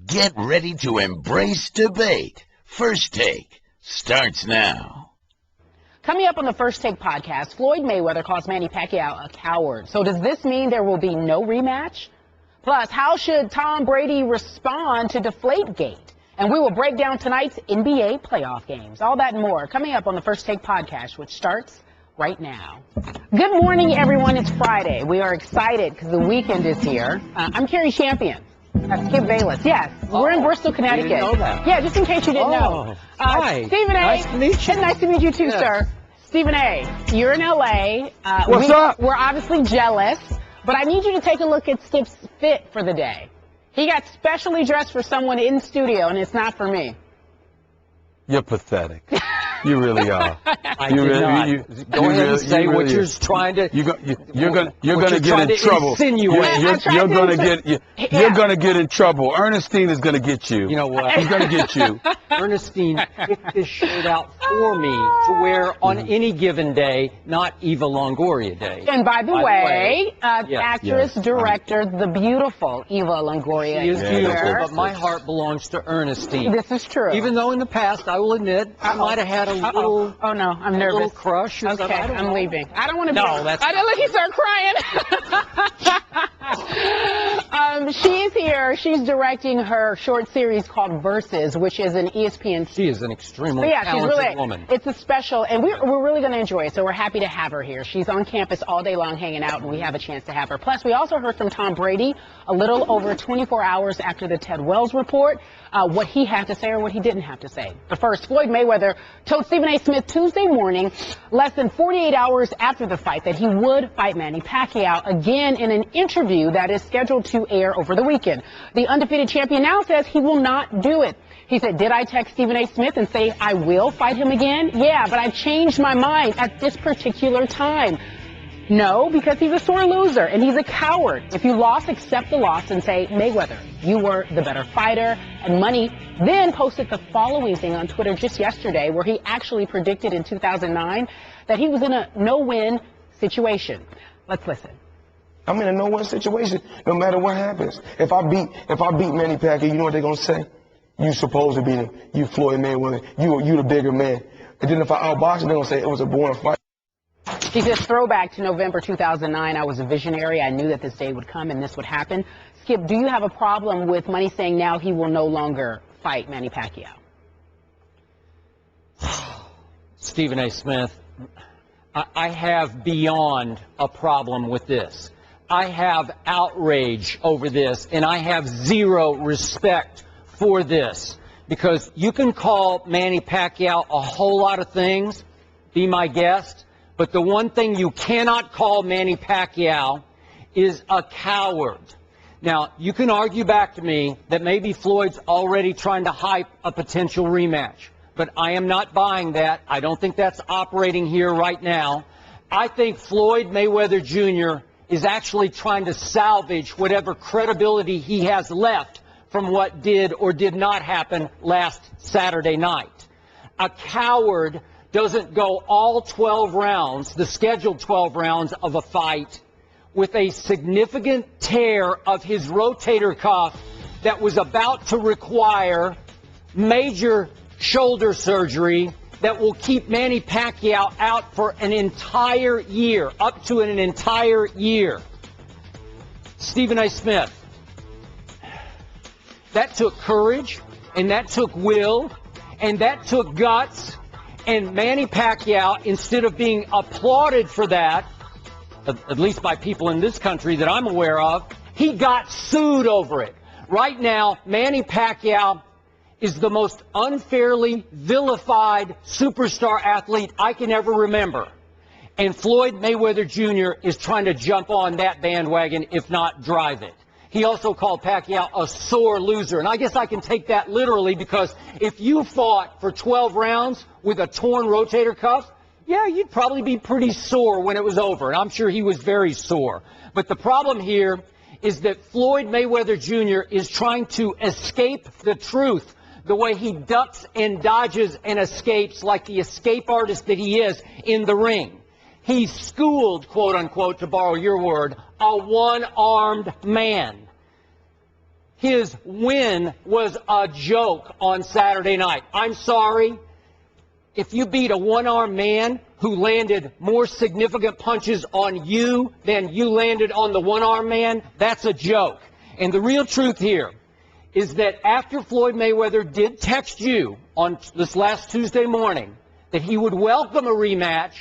Get ready to embrace debate. First Take starts now. Coming up on the First Take podcast, Floyd Mayweather calls Manny Pacquiao a coward. So does this mean there will be no rematch? Plus, how should Tom Brady respond to Deflategate? And we will break down tonight's NBA playoff games. All that and more coming up on the First Take podcast, which starts right now. Good morning, everyone. It's Friday. We are excited because the weekend is here. I'm Carrie Champion. That's Skip Bayless. Yes, we're in Bristol, Connecticut. Didn't know that. Yeah, just in case you didn't know. Hi. Stephen A. Nice to meet you. Nice to meet you too, Yes. sir. Stephen A., you're in L.A. What's up? We're obviously jealous, but I need you to take a look at Skip's fit for the day. He got specially dressed for someone in studio, and it's not for me. You're pathetic. You really are. I did not. Go ahead and say what you're trying to. You're gonna get in trouble. Insinuate. You're gonna get in trouble. Ernestine is gonna get you. You know what? He's gonna get you. Ernestine picked this shirt out for me to wear on any given day, not Eva Longoria day. And by the way, yes. actress, director, the beautiful Eva Longoria She is beautiful, here. but my heart belongs to Ernestine. This is true. Even though in the past, I will admit, I might have had a little. Oh no, I'm a nervous. little crush. Or Okay, something. I don't I'm know. leaving. I don't want to be. No, that's. I don't look. He started crying. She's here. She's directing her short series called Versus, which is an ESPN. She is an extremely She's talented really. woman. It's a special, and we're really going to enjoy it. So we're happy to have her here. She's on campus all day long, hanging out, and we have a chance to have her. Plus, we also heard from Tom Brady a little over 24 hours after the Ted Wells report. What he had to say or what he didn't have to say. But first, Floyd Mayweather told Stephen A.Smith Tuesday morning, less than 48 hours after the fight, that he would fight Manny Pacquiao again in an interview that is scheduled to air over the weekend. The undefeated champion now says he will not do it. He said, did I text Stephen A. Smith and say I will fight him again? Yeah, but I've changed my mind at this particular time. No, because he's a sore loser and he's a coward. If you lost, accept the loss and say, Mayweather, you were the better fighter. And Money then posted the following thing on Twitter just yesterday, where he actually predicted in 2009 that he was in a no-win situation. Let's listen. I'm in a no-win situation no matter what happens. If I beat Manny Pacquiao, you know what they're going to say? You supposed to beat him. You Floyd Mayweather. You the bigger man. And then if I outbox him, they're going to say it was a boring fight. He says, throwback to November 2009, I was a visionary. I knew that this day would come and this would happen. Skip, do you have a problem with Money saying now he will no longer fight Manny Pacquiao? Stephen A. Smith, I have beyond a problem with this. I have outrage over this, and I have zero respect for this, because you can call Manny Pacquiao a whole lot of things, be my guest, but the one thing you cannot call Manny Pacquiao is a coward. Now, you can argue back to me that maybe Floyd's already trying to hype a potential rematch, but I am not buying that. I don't think that's operating here right now. I think Floyd Mayweather Jr. is actually trying to salvage whatever credibility he has left from what did or did not happen last Saturday night. A coward doesn't go all 12 rounds, the scheduled 12 rounds of a fight, with a significant tear of his rotator cuff that was about to require major shoulder surgery that will keep Manny Pacquiao out for an entire year, up to an entire year. Stephen A. Smith, that took courage, and that took will, and that took guts. And Manny Pacquiao, instead of being applauded for that, at least by people in this country that I'm aware of, he got sued over it. Right now, Manny Pacquiao is the most unfairly vilified superstar athlete I can ever remember. And Floyd Mayweather Jr. is trying to jump on that bandwagon, if not drive it. He also called Pacquiao a sore loser. And I guess I can take that literally, because if you fought for 12 rounds with a torn rotator cuff, yeah, you'd probably be pretty sore when it was over. And I'm sure he was very sore. But the problem here is that Floyd Mayweather Jr. is trying to escape the truth the way he ducks and dodges and escapes like the escape artist that he is in the ring. He schooled, quote unquote, to borrow your word, a one-armed man. his win was a joke on Saturday night. I'm sorry. If you beat a one-armed man who landed more significant punches on you than you landed on the one-armed man, that's a joke. And the real truth here is that after Floyd Mayweather did text you on this last Tuesday morning that he would welcome a rematch,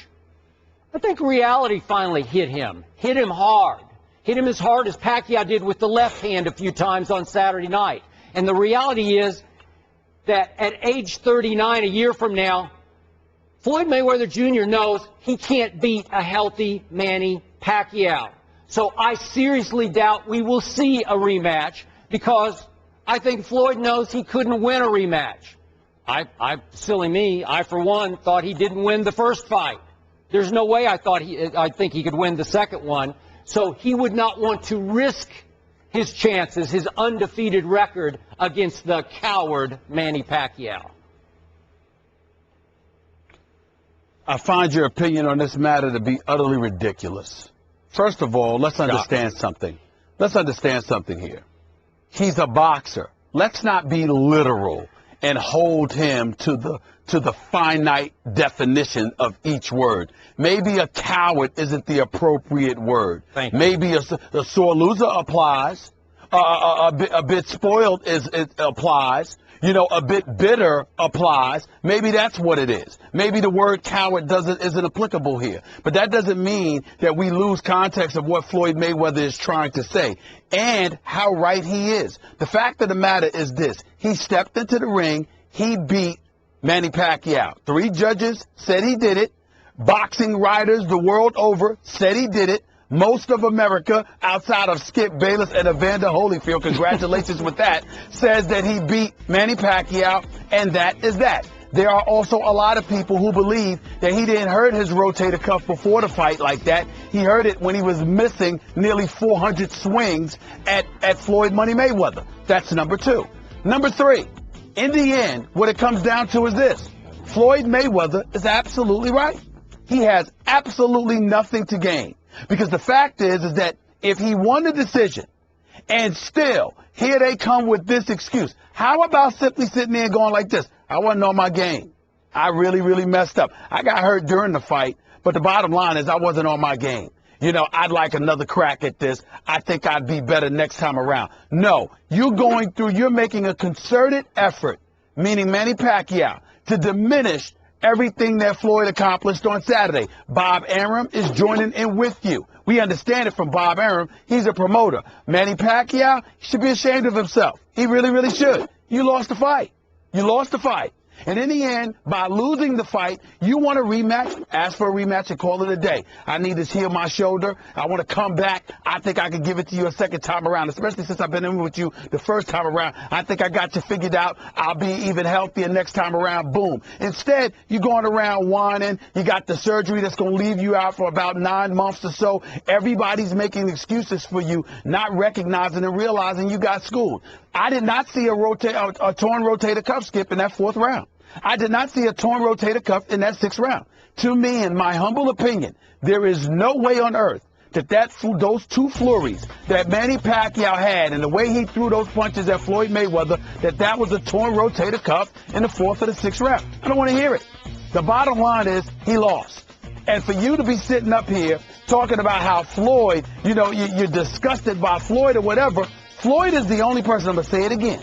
I think reality finally hit him hard. Hit him as hard as Pacquiao did with the left hand a few times on Saturday night. And the reality is that at age 39, a year from now, Floyd Mayweather Jr. knows he can't beat a healthy Manny Pacquiao. So I seriously doubt we will see a rematch because I think Floyd knows he couldn't win a rematch. Silly me, I for one thought he didn't win the first fight. There's no way I think he could win the second one. So he would not want to risk his chances, his undefeated record against the coward Manny Pacquiao. I find your opinion on this matter to be utterly ridiculous. First of all, let's understand something. Let's understand something here. He's a boxer. Let's not be literal and hold him to the finite definition of each word. Maybe a coward isn't the appropriate word. Maybe a sore loser applies. A bit spoiled applies. You know, a bit bitter applies. Maybe that's what it is. Maybe the word coward isn't applicable here. But that doesn't mean that we lose context of what Floyd Mayweather is trying to say and how right he is. The fact of the matter is this. He stepped into the ring. He beat Manny Pacquiao. 3 judges said he did it. Boxing writers the world over said he did it. Most of America, outside of Skip Bayless and Evander Holyfield, congratulations with that, says that he beat Manny Pacquiao, and that is that. There are also a lot of people who believe that he didn't hurt his rotator cuff before the fight like that. He hurt it when he was missing nearly 400 swings at Floyd Money Mayweather. That's number 2. Number 3, in the end, what it comes down to is this. Floyd Mayweather is absolutely right. He has absolutely nothing to gain. Because the fact is that if he won the decision and still here they come with this excuse, how about simply sitting there and going like this? I wasn't on my game. I really, really messed up. I got hurt during the fight, but the bottom line is I wasn't on my game. You know, I'd like another crack at this. I think I'd be better next time around. No, you're making a concerted effort, meaning Manny Pacquiao, to diminish everything that Floyd accomplished on Saturday. Bob Arum is joining in with you. We understand it from Bob Arum. He's a promoter. Manny Pacquiao should be ashamed of himself. He really, really should. You lost the fight. You lost the fight. And in the end, by losing the fight, you want a rematch, ask for a rematch and call it a day. I need to heal my shoulder. I want to come back. I think I can give it to you a second time around, especially since I've been in with you the first time around. I think I got you figured out. I'll be even healthier next time around. Boom. Instead, you're going around whining. You got the surgery that's going to leave you out for about 9 months or so. Everybody's making excuses for you, not recognizing and realizing you got schooled. I did not see a torn rotator cuff skip in that 4th round. I did not see a torn rotator cuff in that 6th round. To me, in my humble opinion, there is no way on earth that those 2 flurries that Manny Pacquiao had and the way he threw those punches at Floyd Mayweather, that was a torn rotator cuff in the 4th or the 6th round. I don't want to hear it. The bottom line is he lost. And for you to be sitting up here talking about how Floyd, you know, you're disgusted by Floyd or whatever, Floyd is the only person, I'm going to say it again.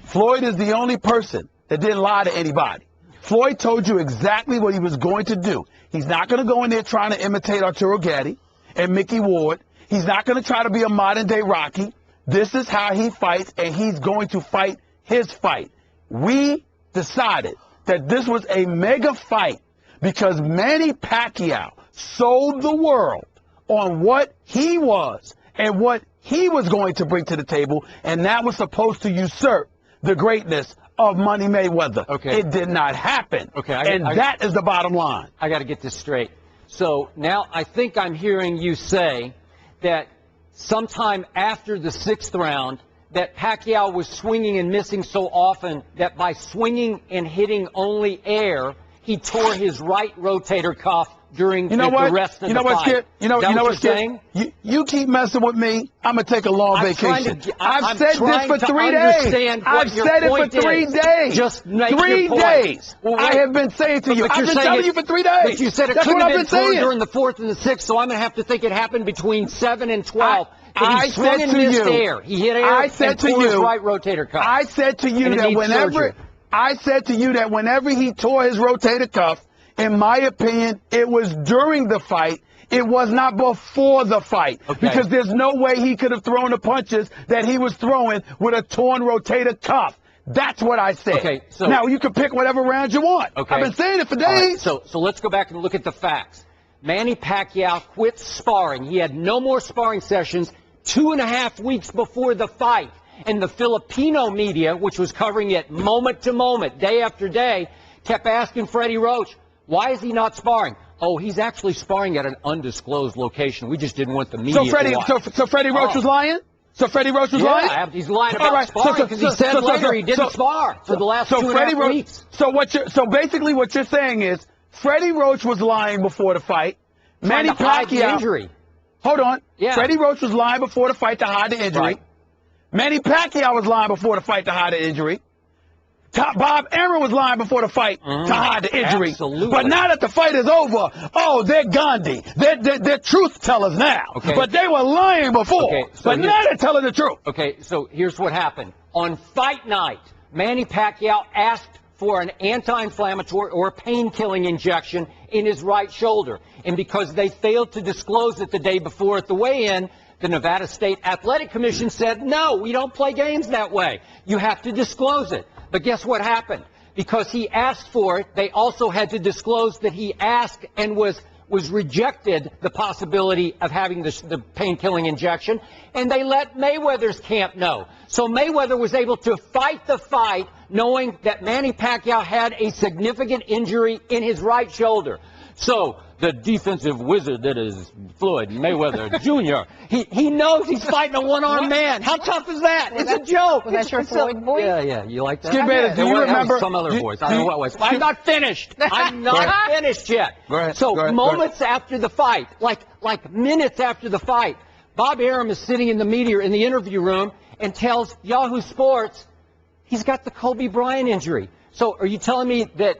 Floyd is the only person that didn't lie to anybody. Floyd told you exactly what he was going to do. He's not going to go in there trying to imitate Arturo Gatti and Mickey Ward. He's not going to try to be a modern-day Rocky. This is how he fights, and he's going to fight his fight. We decided that this was a mega fight because Manny Pacquiao sold the world on what he was and what he was going to bring to the table, and that was supposed to usurp the greatness of Money Mayweather. Okay. It did not happen. Okay. That is the bottom line. I got to get this straight. So now I think I'm hearing you say that sometime after the 6th round that Pacquiao was swinging and missing so often that by swinging and hitting only air, he tore his right rotator cuff during You know what? the rest of you know the what, fight. Skip? You know Is that what, you're Skip? saying? You keep messing with me, I'm going to take a long vacation. I've said this for 3 days. I've said it for 3 days. Just make 3 your point. days. Well, I have been saying to you. But I've you're been saying telling you for 3 days. But you said it That's couldn't what have I've been been torn saying. during the 4th and the 6th, so I'm going to have to think it happened between 7 and 12. I He swung said and to missed you. air. He hit air I said and to tore his you. right rotator cuff. I said to you And it that needs whenever surgery. I said to you that whenever he tore his rotator cuff, in my opinion, it was during the fight. It was not before the fight. Okay. Because there's no way he could have thrown the punches that he was throwing with a torn rotator cuff. That's what I said. Okay, so now, you can pick whatever round you want. Okay. I've been saying it for days. All right, so let's go back and look at the facts. Manny Pacquiao quit sparring. He had no more sparring sessions 2.5 weeks before the fight. And the Filipino media, which was covering it moment to moment, day after day, kept asking Freddie Roach, why is he not sparring? Oh, he's actually sparring at an undisclosed location. We just didn't want the media to watch. So Freddie Roach was lying? So Freddie Roach was lying? Yeah, he's lying about sparring because he said later he didn't spar for the last 2.5 weeks. So basically what you're saying is Freddie Roach was lying before the fight. Manny Pacquiao. Injury. Hold on. Yeah. Freddie Roach was lying before the fight to hide the injury. Right. Manny Pacquiao was lying before the fight to hide the injury. Bob Arum was lying before the fight to hide the injury. Absolutely. But now that the fight is over, oh, they're Gandhi. They're truth tellers now. Okay. But they were lying before. Okay, so but now they're telling the truth. Okay, so here's what happened. On fight night, Manny Pacquiao asked for an anti-inflammatory or pain-killing injection in his right shoulder. And because they failed to disclose it the day before at the weigh-in, the Nevada State Athletic Commission said, no, we don't play games that way. You have to disclose it. But guess what happened? Because he asked for it, they also had to disclose that he asked and was rejected the possibility of having the pain-killing injection, and they let Mayweather's camp know. So Mayweather was able to fight the fight knowing that Manny Pacquiao had a significant injury in his right shoulder. So the defensive wizard that is Floyd Mayweather Jr., he knows he's fighting a one-armed man. How tough is that? It's a joke. Was that your Floyd voice? Yeah. You like that? Skip Bayless, do you remember? Some other voice. I don't know what it was. I'm not finished. I'm not finished yet. Go ahead. So Go ahead. moments after the fight, like minutes after the fight, Bob Arum is sitting in the interview room and tells Yahoo Sports he's got the Kobe Bryant injury. So are you telling me that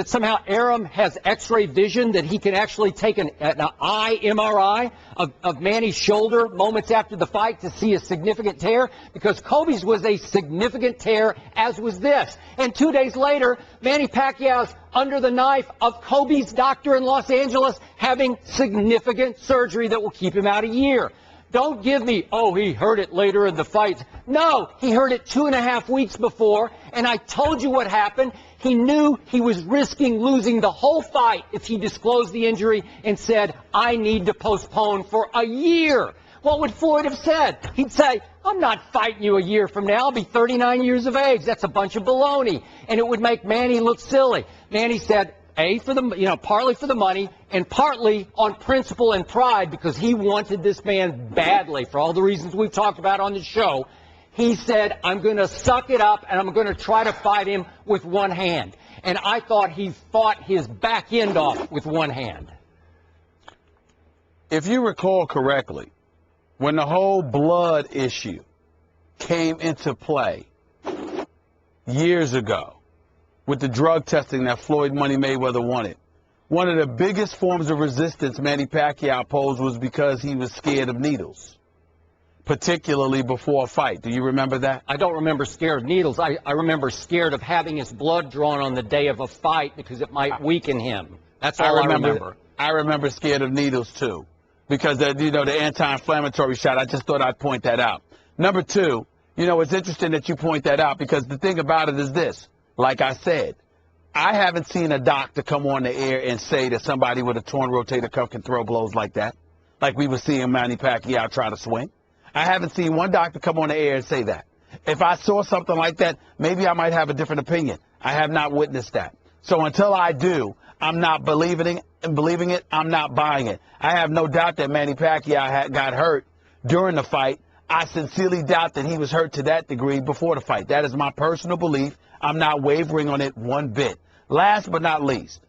somehow Arum has X-ray vision, that he can actually take an eye MRI of Manny's shoulder moments after the fight to see a significant tear? Because Kobe's was a significant tear, as was this. And 2 days later, Manny Pacquiao's under the knife of Kobe's doctor in Los Angeles having significant surgery that will keep him out a year. Don't give me, oh, he heard it later in the fight. No, he heard it 2.5 weeks before, and I told you what happened. He knew he was risking losing the whole fight if he disclosed the injury and said, I need to postpone for a year. What would Floyd have said? He'd say, I'm not fighting you a year from now. I'll be 39 years of age. That's a bunch of baloney. And it would make Manny look silly. Manny said, partly for the money and partly on principle and pride, because he wanted this man badly for all the reasons we've talked about on the show. He said, I'm going to suck it up and I'm going to try to fight him with one hand. And I thought he fought his back end off with one hand. If you recall correctly, when the whole blood issue came into play years ago, with the drug testing that Floyd Money Mayweather wanted, one of the biggest forms of resistance Manny Pacquiao posed was because he was scared of needles, particularly before a fight. Do you remember that? I don't remember scared of needles. I remember scared of having his blood drawn on the day of a fight because it might weaken him. That's all I remember. I remember scared of needles, too, because, the anti-inflammatory shot, I just thought I'd point that out. Number two, it's interesting that you point that out, because the thing about it is this. Like I said, I haven't seen a doctor come on the air and say that somebody with a torn rotator cuff can throw blows like that, like we were seeing Manny Pacquiao try to swing. I haven't seen one doctor come on the air and say that. If I saw something like that, maybe I might have a different opinion. I have not witnessed that. So until I do, I'm not believing it. I'm not buying it. I have no doubt that Manny Pacquiao got hurt during the fight. I sincerely doubt that he was hurt to that degree before the fight. That is my personal belief. I'm not wavering on it one bit. Last but not least,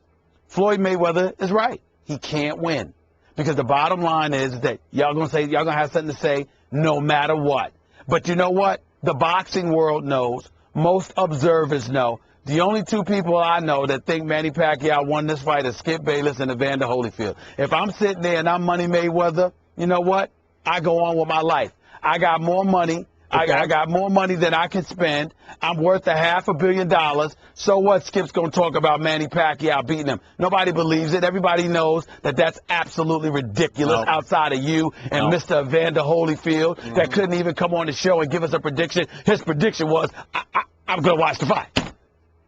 Floyd Mayweather is right. he can't win. Because the bottom line is that y'all gonna have something to say no matter what. But you know what? The boxing world knows. Most observers know. The only two people I know that think Manny Pacquiao won this fight is Skip Bayless and Evander Holyfield. If I'm sitting there and I'm Money Mayweather, you know what? I go on with my life. I got more money. Okay. I got more money than I can spend. I'm worth $500 million. So what? Skip's going to talk about Manny Pacquiao beating him. Nobody believes it. Everybody knows that that's absolutely ridiculous outside of you and Mr. Evander Holyfield that couldn't even come on the show and give us a prediction. His prediction was, I'm going to watch the fight.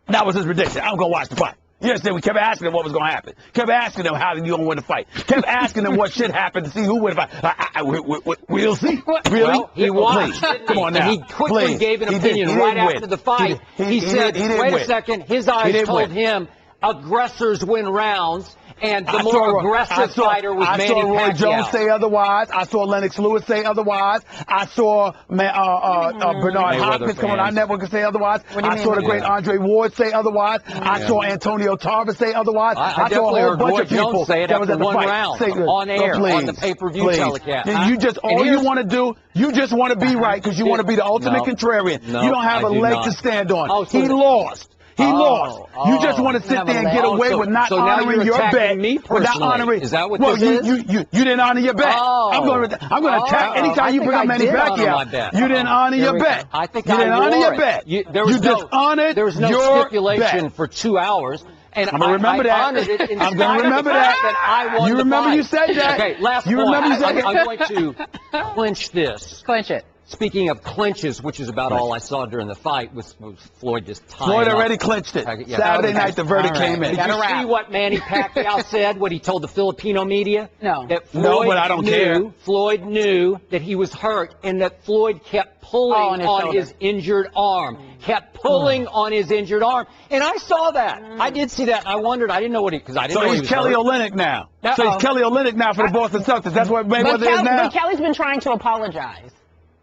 That was his prediction. I'm going to watch the fight. You understand? We kept asking him what was going to happen. Kept asking him how you going to win the fight. Kept asking him what should happen to see who win the fight. We'll see. Really? Well, he watched. Come on now. And he quickly gave an opinion right after the fight. He said, wait a second, his eyes told him aggressors win rounds. And the more aggressive fighter was Manny Pacquiao. I saw Roy Jones say otherwise. I saw Lennox Lewis say otherwise. I saw Bernard Hopkins come on our network and say otherwise. I saw the great Andre Ward say otherwise. I saw Antonio Tarver say otherwise. I saw a whole bunch of people say it after one round on air on the pay-per-view telecast. You just all you want to do, you just want to be right because you want to be the ultimate contrarian. You don't have a leg to stand on. He lost. He lost. You just want to sit there and get away with not honoring your bet. Without honoring. Is that what this is? You didn't honor your bet. I'm going to attack anytime you bring up Manny Pacquiao. You didn't honor your bet. I think you didn't honor your bet. You dishonored There was no your stipulation bet. for 2 hours. And I'm going to remember that. I'm going to remember that. You remember you said that. Okay, last point. Remember you said that. I'm going to clinch this. Clinch it. Speaking of clinches, which is about all I saw during the fight, was Floyd just tying Floyd up. already clinched it. Saturday night, the verdict came in. Did you see what Manny Pacquiao said, what he told the Filipino media? No. That Floyd No, but I don't care. Floyd knew that he was hurt and that Floyd kept pulling on his injured arm. Kept pulling on his injured arm. And I saw that. I did see that. And I wondered. I didn't know what he, because I didn't know he was Kelly hurt. Olynyk now. So he's Kelly Olynyk now for the Boston Celtics. That's what Mayweather is now. But Kelly's been trying to apologize.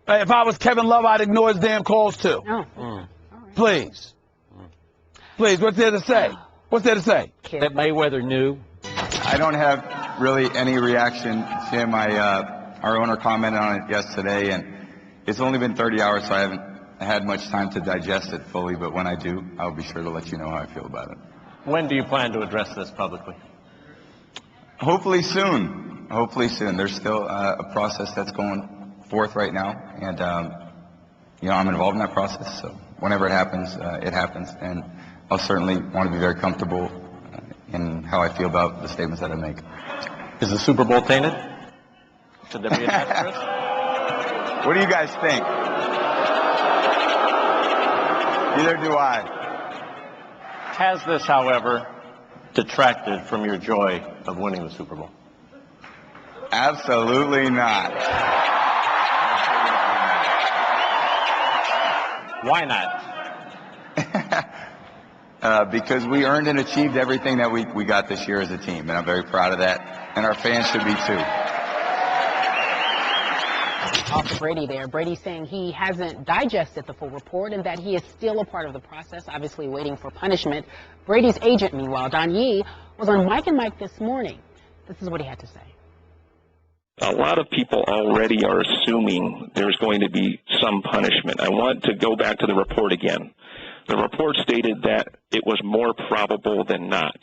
If I was Kevin Love, I'd ignore his damn calls, too. Please. Please, what's there to say? What's there to say? That Mayweather knew. I don't have really any reaction to him. Our owner commented on it yesterday, and it's only been 30 hours, so I haven't had much time to digest it fully, but when I do, I'll be sure to let you know how I feel about it. When do you plan to address this publicly? Hopefully soon. Hopefully soon. There's still a process that's going forth right now, and I'm involved in that process, so whenever it happens, and I'll certainly want to be very comfortable in how I feel about the statements that I make. Is the Super Bowl tainted? Should there be a tax risk? What do you guys think? Neither do I. Has this, however, detracted from your joy of winning the Super Bowl? Absolutely not. Why not? Because we earned and achieved everything that we got this year as a team, and I'm very proud of that, and our fans should be too. Off to Brady there. Brady saying he hasn't digested the full report and that he is still a part of the process, obviously waiting for punishment. Brady's agent, meanwhile, Don Yee, was on Mike and Mike this morning. This is what he had to say. A lot of people already are assuming there's going to be some punishment. I want to go back to the report again. The report stated that it was more probable than not.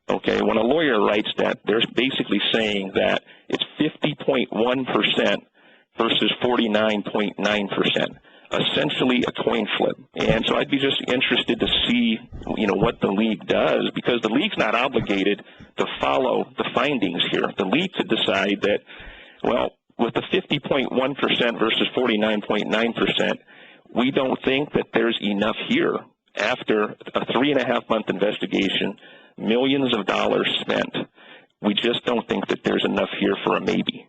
Okay, when a lawyer writes that, they're basically saying that it's 50.1% versus 49.9%, essentially a coin flip. And so I'd be just interested to see, what the league does, because the league's not obligated to follow the findings here. The league could decide that, with the 50.1% versus 49.9%, we don't think that there's enough here. After a 3.5-month investigation, millions of dollars spent, we just don't think that there's enough here for a maybe.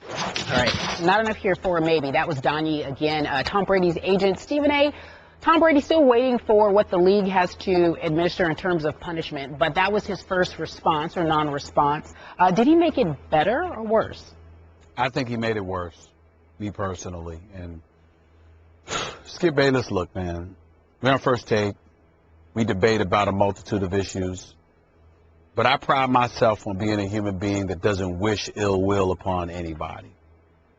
All right, not enough here for a maybe. That was Don Yee again. Tom Brady's agent, Stephen A. Tom Brady still waiting for what the league has to administer in terms of punishment, but that was his first response or non-response. Did he make it better or worse? I think he made it worse, me personally. And Skip Bayless, look, man, we're on First Take. We debate about a multitude of issues. But I pride myself on being a human being that doesn't wish ill will upon anybody.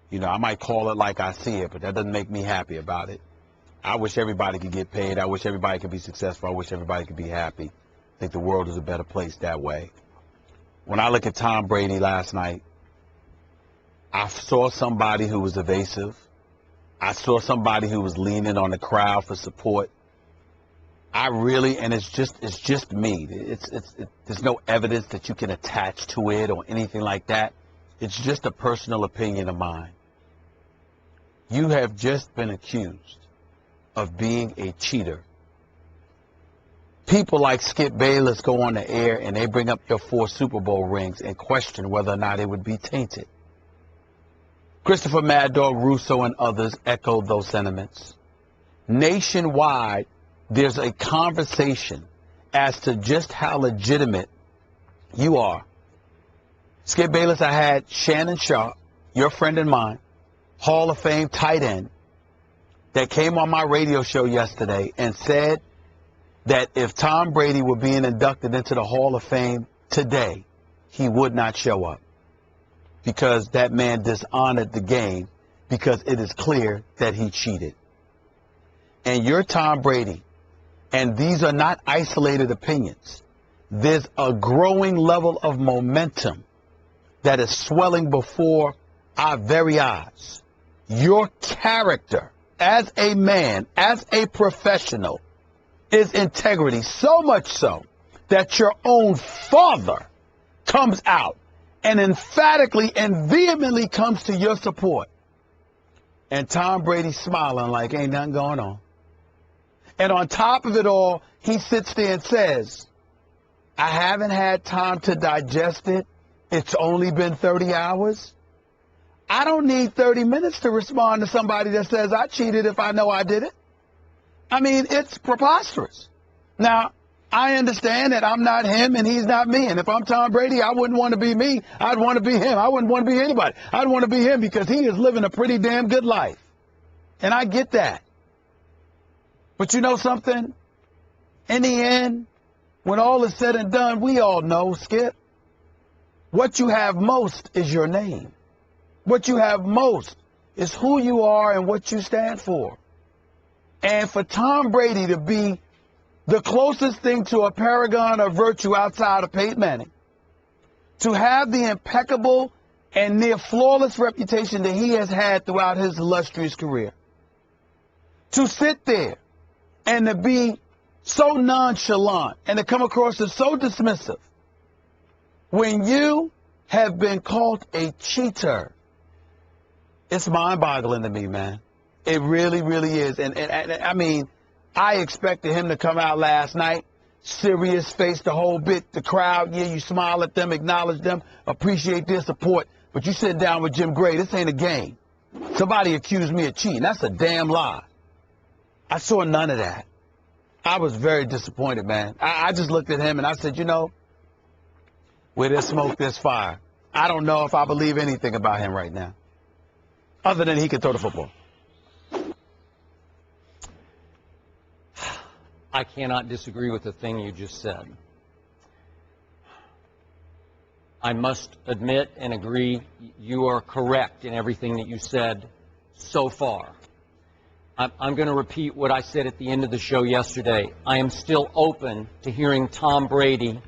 You know, I might call it like I see it, but that doesn't make me happy about it. I wish everybody could get paid. I wish everybody could be successful. I wish everybody could be happy. I think the world is a better place that way. When I look at Tom Brady last night, I saw somebody who was evasive. I saw somebody who was leaning on the crowd for support. I really, and it's just me. There's no evidence that you can attach to it or anything like that. It's just a personal opinion of mine. You have just been accused of being a cheater. People like Skip Bayless go on the air and they bring up your 4 Super Bowl rings and question whether or not it would be tainted. Christopher Mad Dog Russo and others echoed those sentiments. Nationwide, there's a conversation as to just how legitimate you are. Skip Bayless, I had Shannon Sharp, your friend and mine, Hall of Fame tight end, that came on my radio show yesterday and said that if Tom Brady were being inducted into the Hall of Fame today, he would not show up because that man dishonored the game because it is clear that he cheated. And you're Tom Brady, and these are not isolated opinions. There's a growing level of momentum that is swelling before our very eyes. Your character as a man, as a professional, is integrity, so much so that your own father comes out and emphatically and vehemently comes to your support. And Tom Brady's smiling like ain't nothing going on. And on top of it all, he sits there and says, I haven't had time to digest it. It's only been 30 hours. I don't need 30 minutes to respond to somebody that says I cheated if I know I did it. I mean, it's preposterous. Now, I understand that I'm not him and he's not me. And if I'm Tom Brady, I wouldn't want to be me. I'd want to be him. I wouldn't want to be anybody. I'd want to be him because he is living a pretty damn good life. And I get that. But you know something? In the end, when all is said and done, we all know, Skip, what you have most is your name. What you have most is who you are and what you stand for. And for Tom Brady to be the closest thing to a paragon of virtue outside of Peyton Manning, to have the impeccable and near flawless reputation that he has had throughout his illustrious career, to sit there and to be so nonchalant and to come across as so dismissive when you have been called a cheater, it's mind-boggling to me, man. It really, really is. And I mean, I expected him to come out last night, serious face the whole bit, the crowd, yeah, you smile at them, acknowledge them, appreciate their support, but you sit down with Jim Gray, this ain't a game. Somebody accused me of cheating. That's a damn lie. I saw none of that. I was very disappointed, man. I just looked at him and I said, you know, where there's smoke, there's fire. I don't know if I believe anything about him right now, other than he can throw the football. I cannot disagree with the thing you just said. I must admit and agree you are correct in everything that you said so far. I'm going to repeat what I said at the end of the show yesterday. I am still open to hearing Tom Brady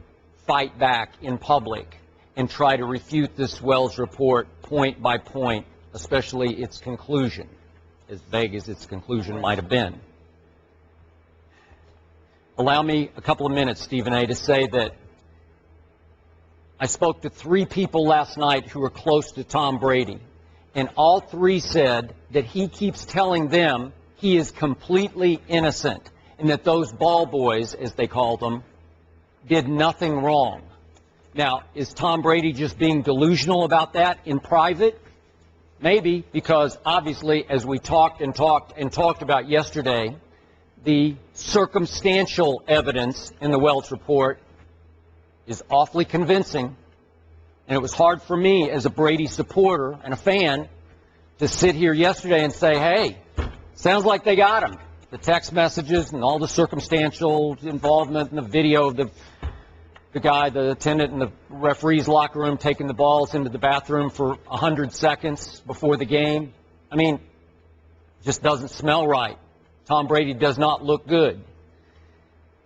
fight back in public and try to refute this Wells report point by point, especially its conclusion, as vague as its conclusion might have been. Allow me a couple of minutes, Stephen A., to say that I spoke to 3 people last night who were close to Tom Brady, and all 3 said that he keeps telling them he is completely innocent and that those ball boys, as they called them, did nothing wrong. Now, is Tom Brady just being delusional about that in private? Maybe, because obviously, as we talked about yesterday, the circumstantial evidence in the Wells report is awfully convincing. And it was hard for me as a Brady supporter and a fan to sit here yesterday and say, hey, sounds like they got him. The text messages and all the circumstantial involvement in the video of the the attendant in the referee's locker room taking the balls into the bathroom for 100 seconds before the game. I mean, it just doesn't smell right. Tom Brady does not look good.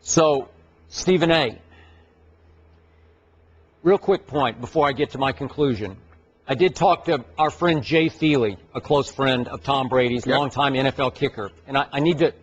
So, Stephen A., real quick point before I get to my conclusion. I did talk to our friend Jay Feely, a close friend of Tom Brady's, longtime NFL kicker. And I need to,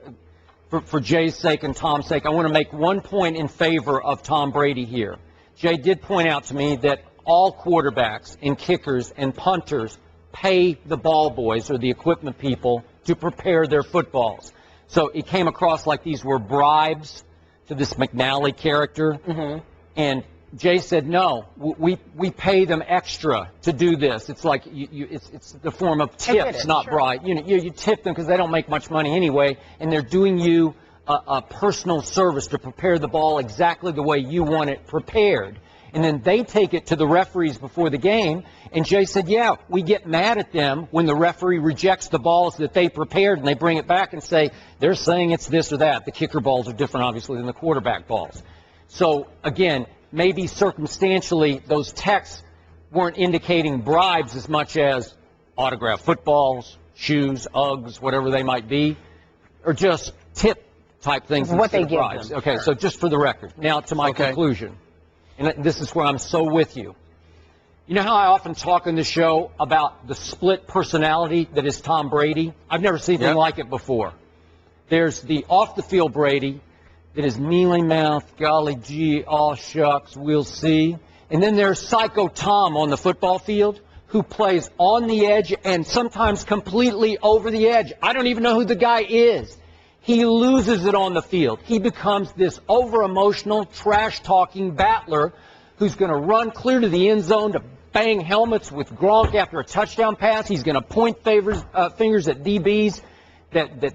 for Jay's sake and Tom's sake, I want to make one point in favor of Tom Brady here. Jay did point out to me that all quarterbacks and kickers and punters pay the ball boys or the equipment people to prepare their footballs. So it came across like these were bribes to this McNally character. Mm-hmm. And Jay said, no, we pay them extra to do this. It's like it's the form of tips, not bribe. You tip them because they don't make much money anyway, and they're doing you a personal service to prepare the ball exactly the way you want it prepared. And then they take it to the referees before the game, and Jay said, yeah, we get mad at them when the referee rejects the balls that they prepared, and they bring it back and say, they're saying it's this or that. The kicker balls are different, obviously, than the quarterback balls. So, again, maybe circumstantially those texts weren't indicating bribes as much as autographed footballs, shoes, Uggs, whatever they might be, or just tip-type things. What they give bribes. them. Okay, so just for the record. Now to my conclusion. And this is where I'm so with you. You know how I often talk on the show about the split personality that is Tom Brady? I've never seen anything like it before. There's the off-the-field Brady that is mealy-mouthed, golly gee, aw shucks, we'll see. And then there's Psycho Tom on the football field who plays on the edge and sometimes completely over the edge. I don't even know who the guy is. He loses it on the field. He becomes this over-emotional, trash-talking battler who's going to run clear to the end zone to bang helmets with Gronk after a touchdown pass. He's going to point fingers at DBs that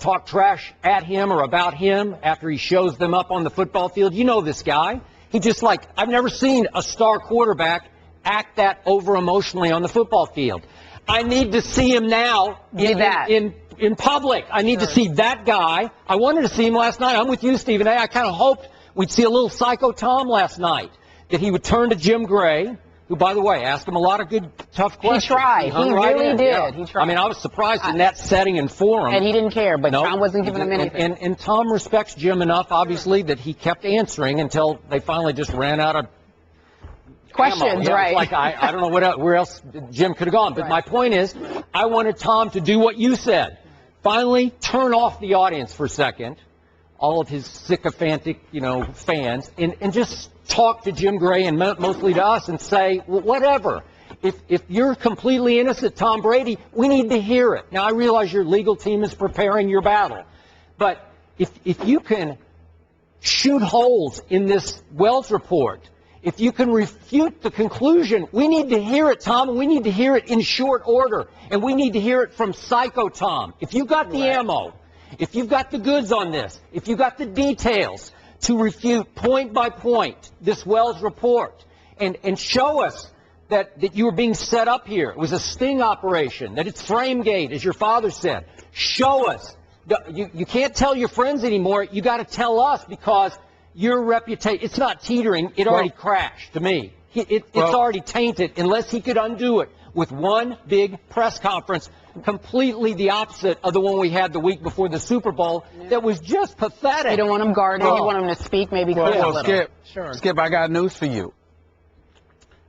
talk trash at him or about him after he shows them up on the football field. You know this guy. He just I've never seen a star quarterback act that over-emotionally on the football field. I need to see him now in public. I need to see that guy. I wanted to see him last night. I'm with you, Stephen A. I kind of hoped we'd see a little Psycho Tom last night, that he would turn to Jim Gray, who, by the way, asked him a lot of good, tough questions. He tried. He really did. Yeah. He tried. I mean, I was surprised in that setting and forum. And he didn't care, but Tom wasn't giving him anything. And Tom respects Jim enough, obviously, that he kept answering until they finally just ran out of questions, right? I don't know where else Jim could have gone. But my point is, I wanted Tom to do what you said. Finally, turn off the audience for a second, all of his sycophantic, fans, and just talk to Jim Gray and mostly to us and say, well, whatever. If you're completely innocent, Tom Brady, we need to hear it. Now, I realize your legal team is preparing your battle. But if you can shoot holes in this Wells report, if you can refute the conclusion, we need to hear it, Tom, and we need to hear it in short order. And we need to hear it from Psycho Tom. If you've got the ammo, if you've got the goods on this, if you've got the details to refute point by point this Wells report and show us that you were being set up here. It was a sting operation, that it's Framegate, as your father said. Show us. You can't tell your friends anymore. You got to tell us because your reputation, it's not teetering. It already crashed to me. It's already tainted unless he could undo it with one big press conference, completely the opposite of the one we had the week before the Super Bowl that was just pathetic. You don't want him guarded. You want him to speak, maybe a little. Skip, I got news for you.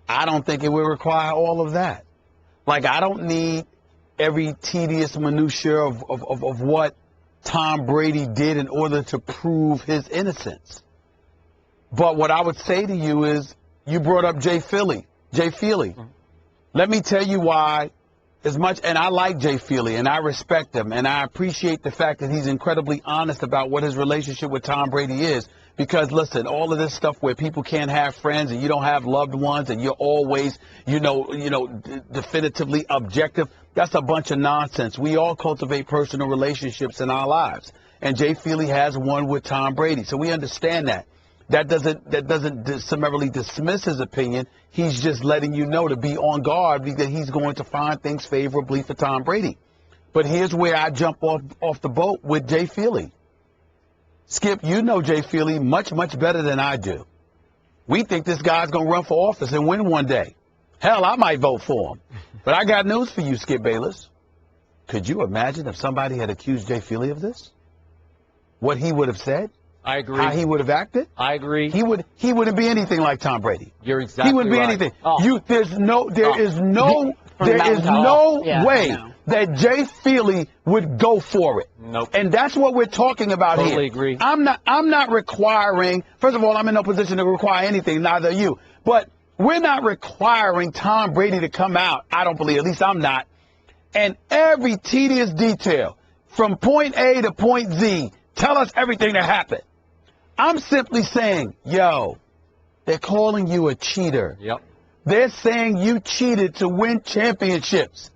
I don't think it will require all of that. I don't need every tedious minutia of what Tom Brady did in order to prove his innocence. But what I would say to you is, you brought up Jay Feely. Let me tell you why, as much, and I like Jay Feely, and I respect him, and I appreciate the fact that he's incredibly honest about what his relationship with Tom Brady is. Because, listen, all of this stuff where people can't have friends and you don't have loved ones and you're always, definitively objective, that's a bunch of nonsense. We all cultivate personal relationships in our lives. And Jay Feely has one with Tom Brady. So we understand that. That doesn't summarily dismiss his opinion. He's just letting you know to be on guard because he's going to find things favorably for Tom Brady. But here's where I jump off the boat with Jay Feely. Skip, you know Jay Feely much, much better than I do. we think this guy's going to run for office and win one day. Hell, I might vote for him. But I got news for you, Skip Bayless. Could you imagine if somebody had accused Jay Feely of this? What he would have said? I agree. How he would have acted? I agree. He wouldn't be anything like Tom Brady. You're exactly right. He wouldn't be anything. Oh. There is no way that Jay Feely would go for it. Nope. And that's what we're talking about here. Totally agree. I'm not requiring, first of all, I'm in no position to require anything, neither are you. But we're not requiring Tom Brady to come out, I don't believe, at least I'm not, and every tedious detail from point A to point Z, tell us everything that happened. I'm simply saying, yo, they're calling you a cheater. Yep. They're saying you cheated to win championships.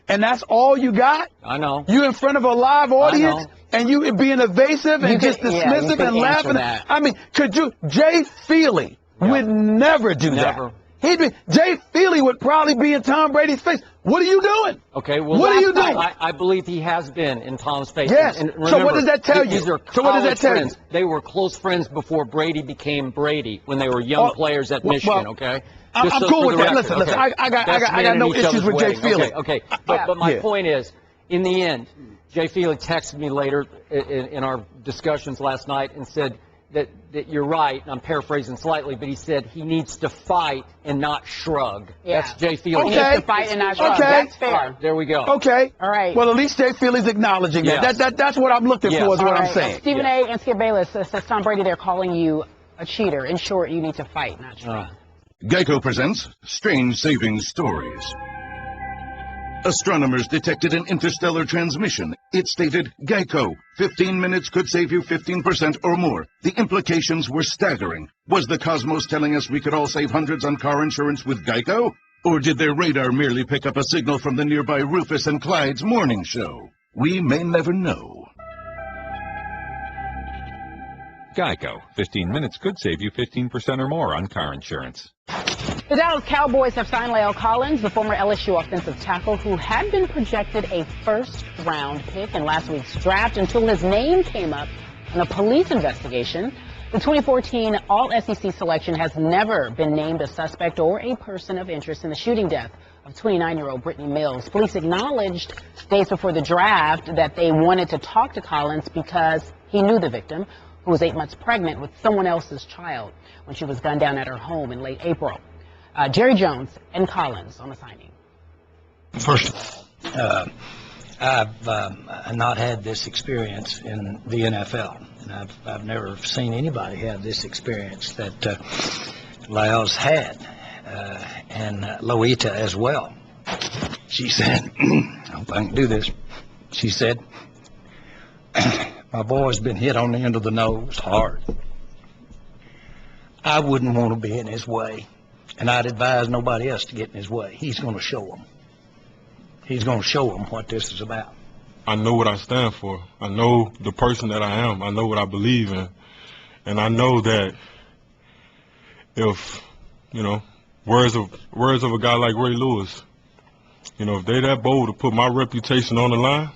And that's all you got? I know. You in front of a live audience and you being evasive and just dismissive and laughing. I mean, could you? Jay Feely would never do that. Jay Feely would probably be in Tom Brady's face. What are you doing? Okay, well, what are you doing? I believe he has been in Tom's face. Yes. And remember, so what does that tell you? These are so what does that tell friends. you? They were close friends before Brady became Brady when they were young players at Michigan. Okay. I'm cool with that. Listen, I got no issues with Jay Feely. Okay. But my point is, in the end, Jay Feely texted me later in our discussions last night and said that you're right, and I'm paraphrasing slightly, but he said he needs to fight and not shrug. Yeah. That's Jay Feely. He needs to fight and not shrug. That's fair. Right, there we go. Okay. All right. Well, at least Jay Feely's acknowledging that. That's what I'm looking for, is what I'm saying. Stephen A. and Skip Bayless says Tom Brady, they're calling you a cheater. In short, you need to fight, not shrug. Geico presents Strange Saving Stories. Astronomers detected an interstellar transmission. It stated, Geico, 15 minutes could save you 15% or more. The implications were staggering. Was the cosmos telling us we could all save hundreds on car insurance with Geico? Or did their radar merely pick up a signal from the nearby Rufus and Clyde's morning show? We may never know. Geico, 15 minutes could save you 15% or more on car insurance. The Dallas Cowboys have signed La'el Collins, the former LSU offensive tackle who had been projected a first-round pick in last week's draft until his name came up in a police investigation. The 2014 All-SEC selection has never been named a suspect or a person of interest in the shooting death of 29-year-old Brittany Mills. Police acknowledged days before the draft that they wanted to talk to Collins because he knew the victim, who was 8 months pregnant with someone else's child when she was gunned down at her home in late April. Jerry Jones and Collins on the signing. First, I've not had this experience in the NFL, and I've never seen anybody have this experience that La'el's had, and Loita as well. She said, I hope I can do this. She said, my boy's been hit on the end of the nose hard. I wouldn't want to be in his way, and I'd advise nobody else to get in his way. He's going to show them. He's going to show them what this is about. I know what I stand for. I know the person that I am. I know what I believe in. And I know that if, words of a guy like Ray Lewis, if they that bold to put my reputation on the line,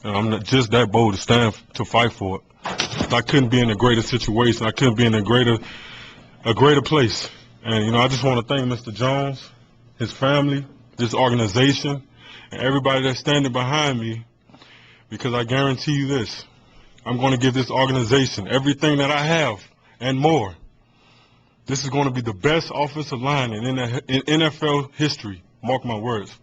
I'm not just that bold to stand to fight for it. I couldn't be in a greater situation. I couldn't be in a greater place. And, I just want to thank Mr. Jones, his family, this organization, and everybody that's standing behind me, because I guarantee you this. I'm going to give this organization everything that I have and more. This is going to be the best offensive line in NFL history. Mark my words.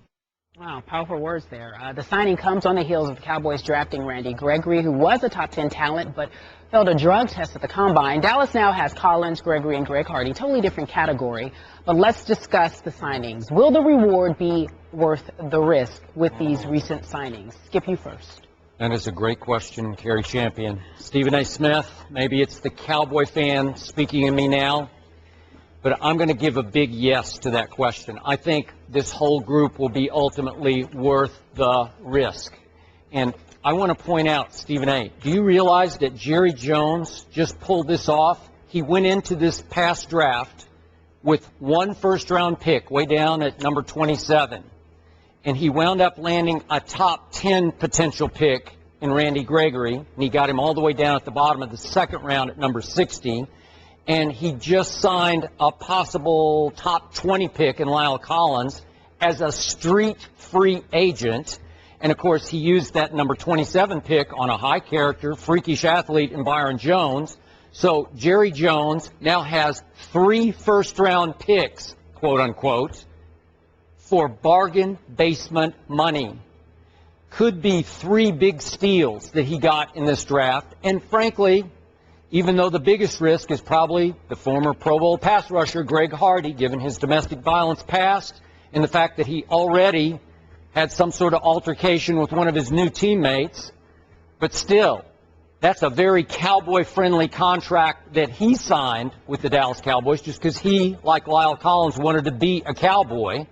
Wow, powerful words there. The signing comes on the heels of the Cowboys drafting Randy Gregory, who was a top 10 talent, but failed a drug test at the Combine. Dallas now has Collins, Gregory, and Greg Hardy, totally different category. But let's discuss the signings. Will the reward be worth the risk with these recent signings? Skip, you first. That is a great question, Kerry Champion. Stephen A.Smith, maybe it's the Cowboy fan speaking in me now, but I'm going to give a big yes to that question. I think this whole group will be ultimately worth the risk. And I want to point out, Stephen A., do you realize that Jerry Jones just pulled this off? He went into this past draft with one first-round pick way down at number 27. And he wound up landing a top 10 potential pick in Randy Gregory. And he got him all the way down at the bottom of the second round at number 60. and he just signed a possible top 20 pick in Lyle Collins as a street free agent. And, of course, he used that number 27 pick on a high-character, freakish athlete in Byron Jones. So Jerry Jones now has 3 first-round picks, quote-unquote, for bargain basement money. Could be 3 big steals that he got in this draft. And, frankly, even though the biggest risk is probably the former Pro Bowl pass rusher Greg Hardy, given his domestic violence past and the fact that he already had some sort of altercation with one of his new teammates. But still, that's a very Cowboy-friendly contract that he signed with the Dallas Cowboys just because he, like Lyle Collins, wanted to be a Cowboy.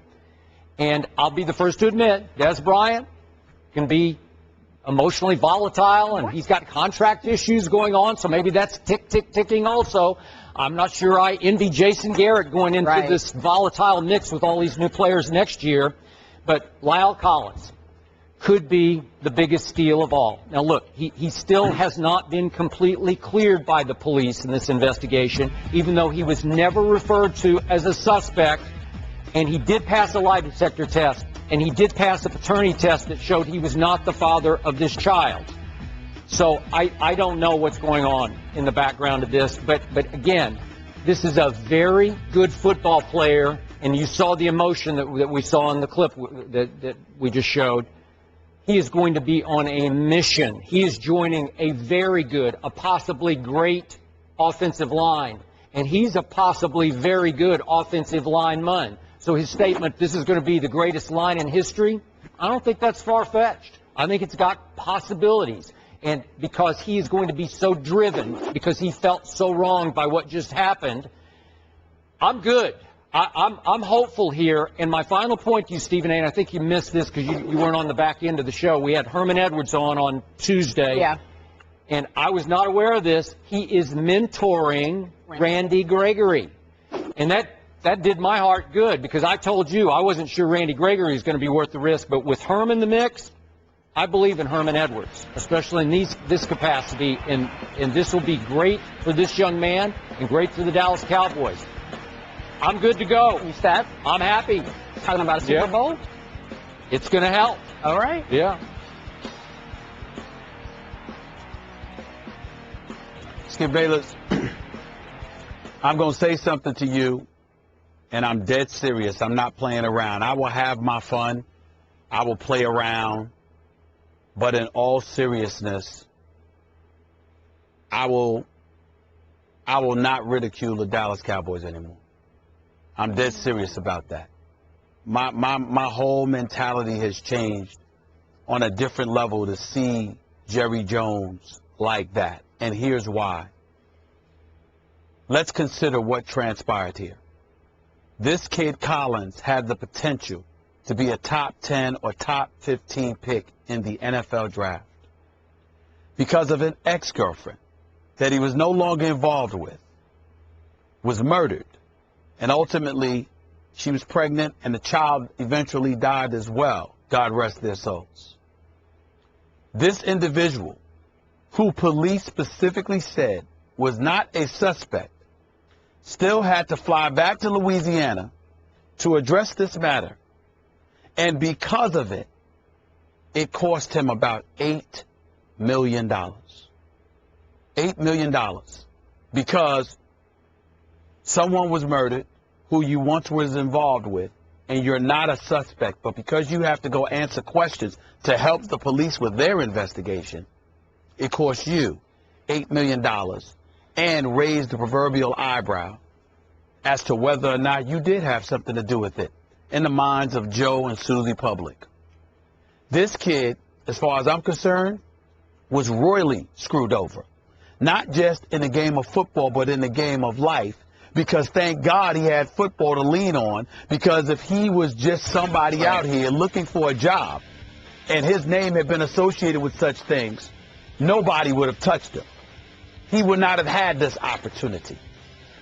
And I'll be the first to admit, Des Bryant can be emotionally volatile, and he's got contract issues going on, so maybe that's ticking also. I'm not sure I envy Jason Garrett going into this volatile mix with all these new players next year. But Lyle Collins could be the biggest steal of all. Now, look, he still has not been completely cleared by the police in this investigation, even though he was never referred to as a suspect, and he did pass a lie detector test, and he did pass a paternity test that showed he was not the father of this child. So I don't know what's going on in the background of this, but again, this is a very good football player, and you saw the emotion that we saw in the clip that we just showed. He is going to be on a mission. He is joining a very good, a possibly great offensive line, and he's a possibly very good offensive lineman. So his statement, this is going to be the greatest line in history, I don't think that's far-fetched. I think it's got possibilities. And because he is going to be so driven, because he felt so wronged by what just happened, I'm good. I'm hopeful here. And my final point to you, Stephen A., and I think you missed this because you weren't on the back end of the show. We had Herman Edwards on Tuesday. Yeah. And I was not aware of this. He is mentoring Randy Gregory. And that did my heart good, because I told you I wasn't sure Randy Gregory is going to be worth the risk. But with Herman in the mix, I believe in Herman Edwards, especially in this capacity. And this will be great for this young man and great for the Dallas Cowboys. I'm good to go. You set? I'm happy. Talking about a Super Bowl? It's going to help. All right. Yeah. Skip Bayless, I'm going to say something to you, and I'm dead serious. I'm not playing around. I will have my fun. I will play around. But in all seriousness, I will not ridicule the Dallas Cowboys anymore. I'm dead serious about that. My whole mentality has changed on a different level to see Jerry Jones like that. And here's why. Let's consider what transpired here. This kid Collins had the potential to be a top 10 or top 15 pick in the NFL draft because of an ex-girlfriend that he was no longer involved with, was murdered. And ultimately, she was pregnant, and the child eventually died as well. God rest their souls. This individual, who police specifically said was not a suspect, still had to fly back to Louisiana to address this matter. And because of it, it cost him about $8 million. $8 million. Because someone was murdered who you once was involved with, and you're not a suspect, but because you have to go answer questions to help the police with their investigation, it cost you $8 million and raised the proverbial eyebrow as to whether or not you did have something to do with it in the minds of Joe and Susie Public. This kid, as far as I'm concerned, was royally screwed over. Not just in the game of football, but in the game of life. Because thank God he had football to lean on. Because if he was just somebody out here looking for a job and his name had been associated with such things, nobody would have touched him. He would not have had this opportunity.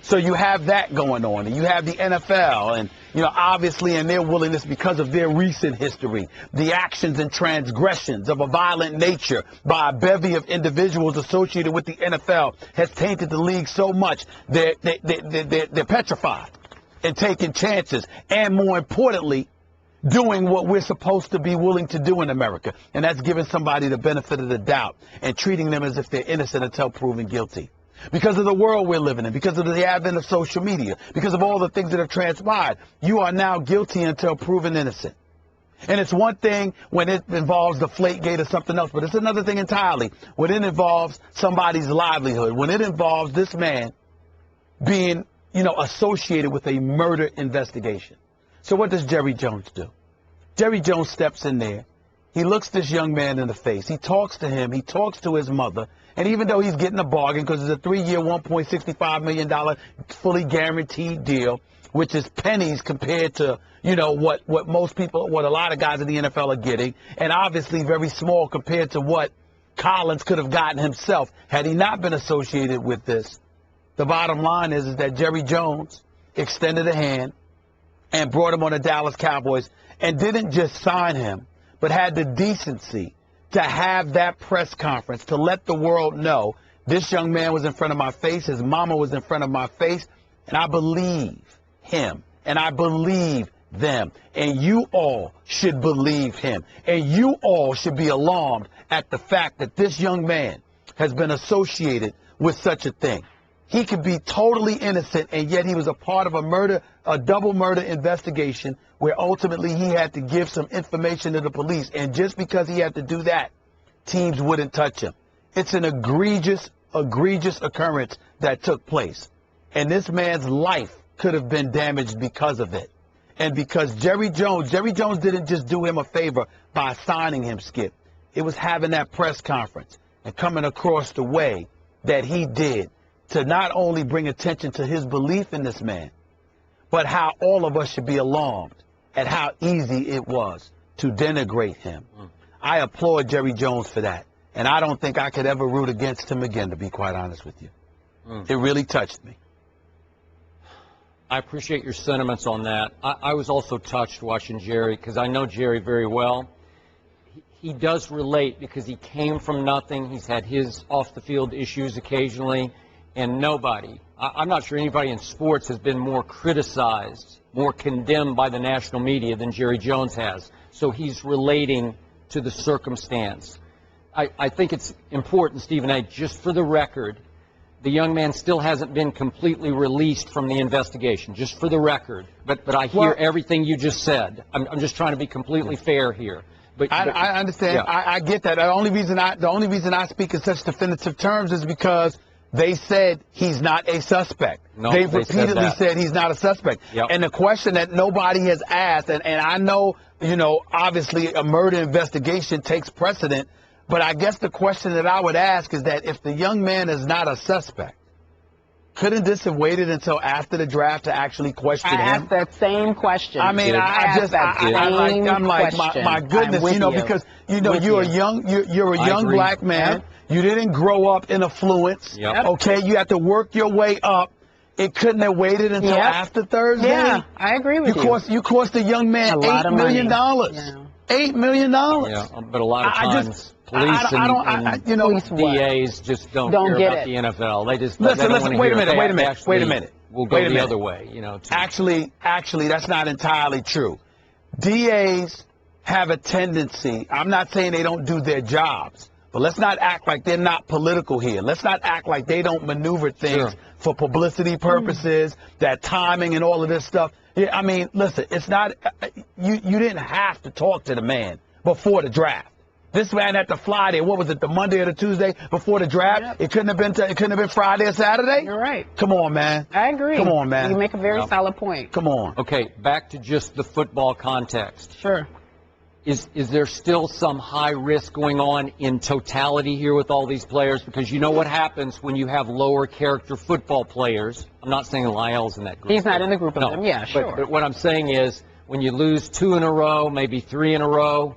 So you have that going on, and you have the NFL, and obviously, in their willingness because of their recent history, the actions and transgressions of a violent nature by a bevy of individuals associated with the NFL has tainted the league so much they're petrified and taking chances, and more importantly, doing what we're supposed to be willing to do in America, and that's giving somebody the benefit of the doubt and treating them as if they're innocent until proven guilty. Because of the world we're living in, because of the advent of social media, because of all the things that have transpired, you are now guilty until proven innocent. And it's one thing when it involves the Deflategate or something else, but it's another thing entirely when it involves somebody's livelihood, when it involves this man being, associated with a murder investigation. So what does Jerry Jones do? Jerry Jones steps in there. He looks this young man in the face. He talks to him. He talks to his mother. And even though he's getting a bargain because it's a 3-year, $1.65 million fully guaranteed deal, which is pennies compared to, what most people, what a lot of guys in the NFL are getting, and obviously very small compared to what Collins could have gotten himself had he not been associated with this. The bottom line is that Jerry Jones extended a hand and brought him on the Dallas Cowboys and didn't just sign him, but had the decency to have that press conference to let the world know this young man was in front of my face, his mama was in front of my face, and I believe him, and I believe them, and you all should believe him, and you all should be alarmed at the fact that this young man has been associated with such a thing. He could be totally innocent, and yet he was a part of a double murder investigation where ultimately he had to give some information to the police. And just because he had to do that, teams wouldn't touch him. It's an egregious occurrence that took place. And this man's life could have been damaged because of it. And because Jerry Jones didn't just do him a favor by signing him, Skip. It was having that press conference and coming across the way that he did to not only bring attention to his belief in this man, but how all of us should be alarmed at how easy it was to denigrate him. I applaud Jerry Jones for that, and I don't think I could ever root against him again, to be quite honest with you. It really touched me. I appreciate your sentiments on that. I was also touched watching Jerry because I know Jerry very well. He does relate because he came from nothing. He's had his off-the-field issues occasionally. And nobody, I'm not sure anybody in sports has been more criticized, more condemned by the national media than Jerry Jones has. So he's relating to the circumstance. I think it's important, Stephen A., just for the record, the young man still hasn't been completely released from the investigation, just for the record. But I hear everything you just said. I'm just trying to be completely fair here. But I understand. Yeah. I get that. The only reason I speak in such definitive terms is because they said he's not a suspect. No, They've repeatedly said he's not a suspect. Yep. And the question that nobody has asked, and I know, obviously a murder investigation takes precedent, but I guess the question that I would ask is that if the young man is not a suspect, couldn't this have waited until after the draft to actually question him? I asked that same question. I mean, I'm like, my goodness, because you're a young black man. Yep. You didn't grow up in affluence. Yep. Okay, you had to work your way up. It couldn't have waited until after Thursday. Yeah, I agree with you. You cost a young man $8 million. Yeah. $8 million. Yeah, but a lot of times police and DAs just don't care get about it. the NFL. They just listen. Wait a minute. We'll go the other way. Actually, that's not entirely true. DAs have a tendency. I'm not saying they don't do their jobs. But let's not act like they're not political here. Let's not act like they don't maneuver things for publicity purposes, that timing and all of this stuff. Yeah, I mean, listen, it's not you didn't have to talk to the man before the draft. This man had to fly there. What was it, the Monday or the Tuesday before the draft? Yep. It couldn't have been Friday or Saturday? You're right. Come on, man. I agree. Come on, man. You make a very solid point. Come on. Okay, back to just the football context. Sure. Is there still some high risk going on in totality here with all these players? Because you know what happens when you have lower character football players. I'm not saying Lyell's in that group. He's not in the group of them. Yeah, sure. But what I'm saying is when you lose 2 in a row, maybe 3 in a row,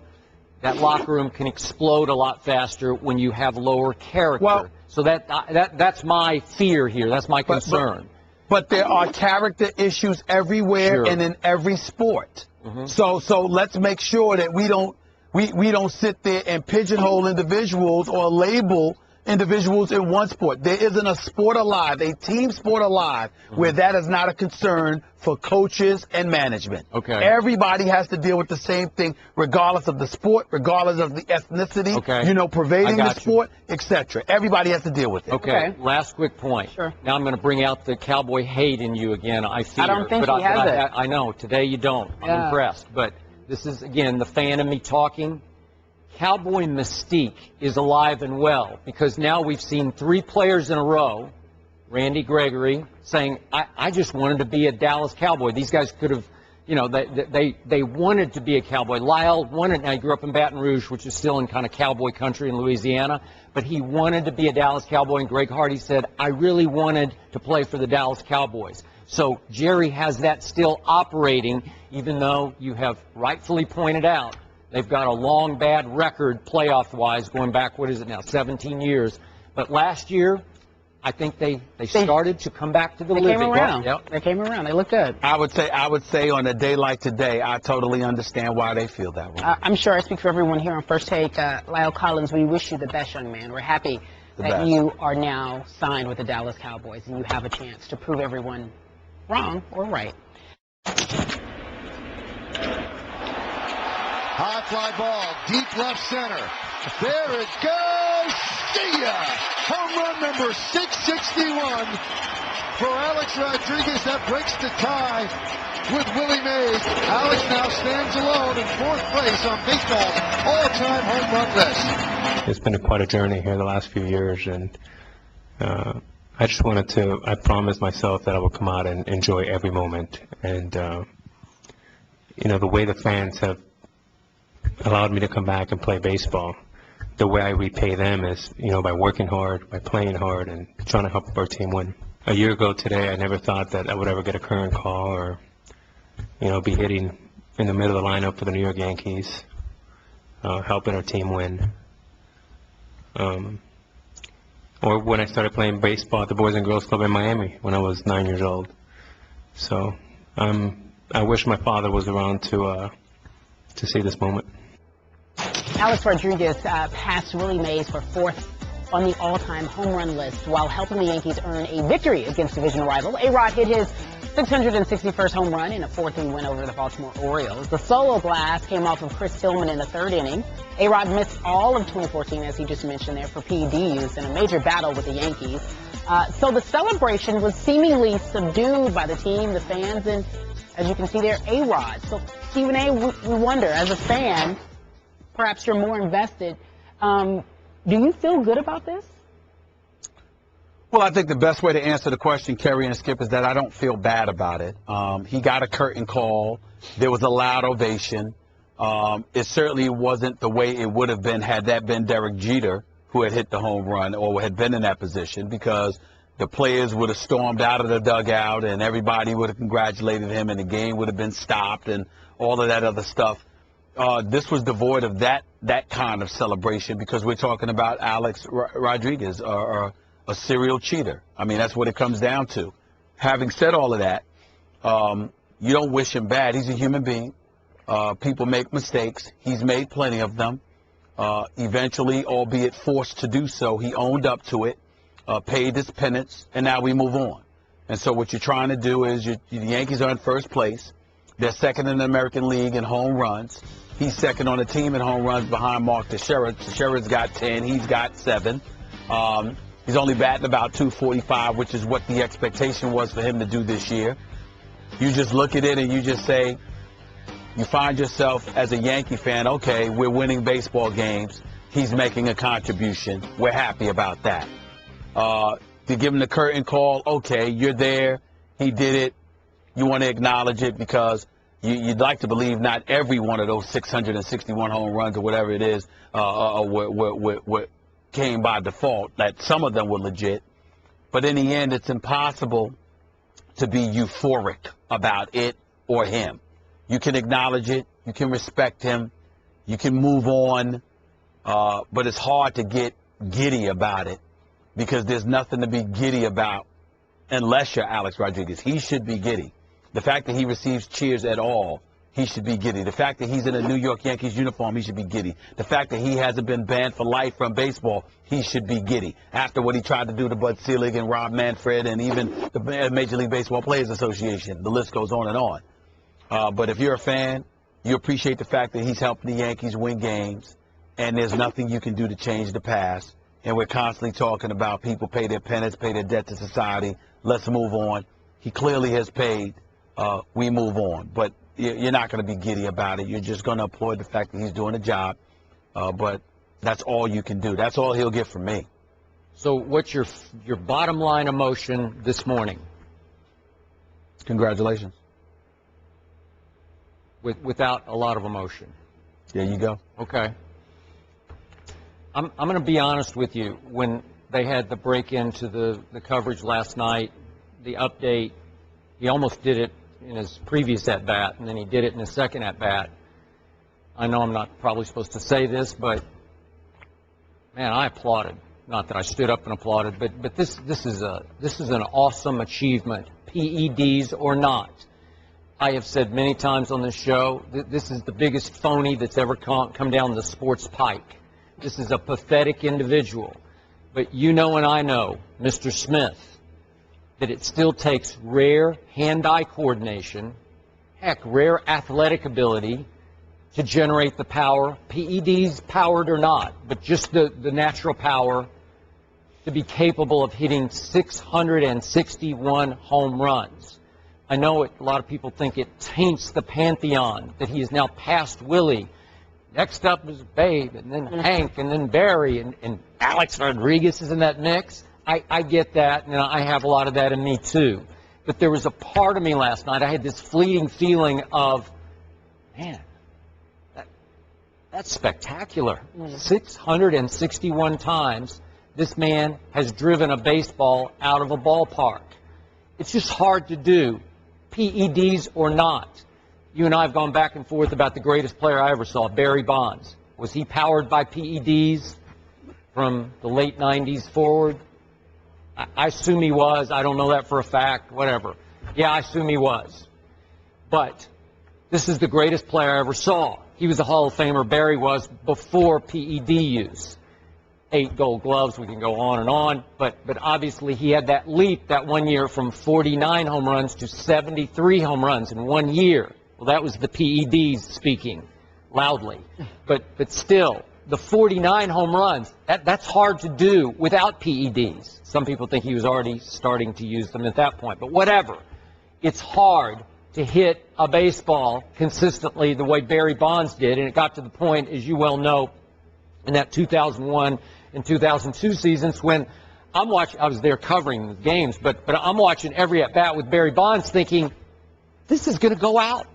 that locker room can explode a lot faster when you have lower character. Well, so that's my fear here. That's my concern. but there are character issues everywhere and in every sport. So let's make sure that we don't sit there and pigeonhole individuals or label individuals in one sport. There isn't a sport alive, a team sport alive, where that is not a concern for coaches and management. Okay. Everybody has to deal with the same thing, regardless of the sport, regardless of the ethnicity, pervading the sport, etc. Everybody has to deal with it. Okay. Last quick point. Sure. Now I'm going to bring out the cowboy hate in you again. I see. I don't think he has it. I know. Today you don't. I'm impressed. But this is, again, the fan in me talking. Cowboy mystique is alive and well, because now we've seen 3 players in a row, Randy Gregory, saying, I just wanted to be a Dallas Cowboy. These guys could have, they wanted to be a Cowboy. Lyle wanted, now he grew up in Baton Rouge, which is still in kind of cowboy country in Louisiana, but he wanted to be a Dallas Cowboy, and Greg Hardy said, I really wanted to play for the Dallas Cowboys. So Jerry has that still operating, even though you have rightfully pointed out they've got a long bad record playoff-wise going back, 17 years. But last year, I think they started to come back to the living. They came around. Yep. They came around. They look good. I would say on a day like today, I totally understand why they feel that way. I'm sure I speak for everyone here on First Take. Lyle Collins, we wish you the best, young man. We're happy that you are now signed with the Dallas Cowboys, and you have a chance to prove everyone wrong or right. High fly ball, deep left center. There it goes. See ya! Home run number 661 for Alex Rodriguez. That breaks the tie with Willie Mays. Alex now stands alone in 4th place on baseball's all-time home run list. It's been quite a journey here the last few years, and I promised myself that I would come out and enjoy every moment. And, the way the fans have allowed me to come back and play baseball, the way I repay them is, by working hard, by playing hard, and trying to help our team win. A year ago today, I never thought that I would ever get a current call or, be hitting in the middle of the lineup for the New York Yankees, helping our team win. Or when I started playing baseball at the Boys and Girls Club in Miami when I was 9 years old. So I wish my father was around to see this moment. Alex Rodriguez passed Willie Mays for 4th on the all-time home run list while helping the Yankees earn a victory against division rival. A-Rod hit his 661st home run in a 4-3 win over the Baltimore Orioles. The solo blast came off of Chris Tillman in the 3rd inning. A-Rod missed all of 2014, as he just mentioned there, for PED use in a major battle with the Yankees. So the celebration was seemingly subdued by the team, the fans, and as you can see there, A-Rod. So, Stephen A., we wonder, as a fan, perhaps you're more invested. Do you feel good about this? Well, I think the best way to answer the question, Kerry and Skip, is that I don't feel bad about it. He got a curtain call. There was a loud ovation. It certainly wasn't the way it would have been had that been Derek Jeter who had hit the home run or had been in that position, because the players would have stormed out of the dugout and everybody would have congratulated him and the game would have been stopped and all of that other stuff. This was devoid of that kind of celebration, because we're talking about Alex Rodriguez, a serial cheater. I mean, that's what it comes down to. Having said all of that, you don't wish him bad. He's a human being. People make mistakes. He's made plenty of them. Eventually, albeit forced to do so, he owned up to it, paid his penance, and now we move on. And so what you're trying to do is the Yankees are in 1st place. They're 2nd in the American League in home runs. He's 2nd on the team in home runs behind Mark Teixeira. Teixeira's got 10. He's got 7. He's only batting about .245, which is what the expectation was for him to do this year. You just look at it and you just say, you find yourself as a Yankee fan, okay, we're winning baseball games. He's making a contribution. We're happy about that. To give him the curtain call, okay, you're there. He did it. You want to acknowledge it because you'd like to believe not every one of those 661 home runs or whatever it is came by default, that some of them were legit. But in the end, it's impossible to be euphoric about it or him. You can acknowledge it. You can respect him. You can move on. But it's hard to get giddy about it, because there's nothing to be giddy about unless you're Alex Rodriguez. He should be giddy. The fact that he receives cheers at all, he should be giddy. The fact that he's in a New York Yankees uniform, he should be giddy. The fact that he hasn't been banned for life from baseball, he should be giddy. After what he tried to do to Bud Selig and Rob Manfred and even the Major League Baseball Players Association, the list goes on and on. But if you're a fan, you appreciate the fact that he's helping the Yankees win games, and there's nothing you can do to change the past. And we're constantly talking about people pay their penance, pay their debt to society. Let's move on. He clearly has paid. We move on. But you're not going to be giddy about it. You're just going to applaud the fact that he's doing a job. But that's all you can do. That's all he'll get from me. So what's your bottom line emotion this morning? Congratulations. Without a lot of emotion. There you go. Okay. I'm going to be honest with you. When they had the break into the coverage last night, the update, he almost did it in his previous at-bat, and then he did it in his second at-bat. I know I'm not probably supposed to say this, but, man, I applauded. Not that I stood up and applauded, but this is an awesome achievement, PEDs or not. I have said many times on this show that this is the biggest phony that's ever come down the sports pike. This is a pathetic individual. But you know and I know, Mr. Smith, that it still takes rare hand-eye coordination, heck, rare athletic ability to generate the power, PEDs powered or not, but just the natural power to be capable of hitting 661 home runs. I know a lot of people think it taints the pantheon, that he is now past Willie. Next up is Babe, and then Hank, and then Barry, and Alex Rodriguez is in that mix. I get that, and I have a lot of that in me too. But there was a part of me last night, I had this fleeting feeling of, man, that's spectacular. 661 times this man has driven a baseball out of a ballpark. It's just hard to do, PEDs or not. You and I have gone back and forth about the greatest player I ever saw, Barry Bonds. Was he powered by PEDs from the late 90s forward? I assume he was. I don't know that for a fact, whatever. Yeah, I assume he was. But this is the greatest player I ever saw. He was a Hall of Famer, Barry was, before PED use. 8 gold gloves, we can go on and on, but obviously he had that leap that one year from 49 home runs to 73 home runs in 1 year. Well, that was the PEDs speaking loudly. But still, the 49 home runs, that's hard to do without PEDs. Some people think he was already starting to use them at that point, but whatever. It's hard to hit a baseball consistently the way Barry Bonds did, and it got to the point, as you well know, in that 2001 and 2002 seasons when I'm watching, I was there covering the games, but I'm watching every at-bat with Barry Bonds thinking, this is going to go out.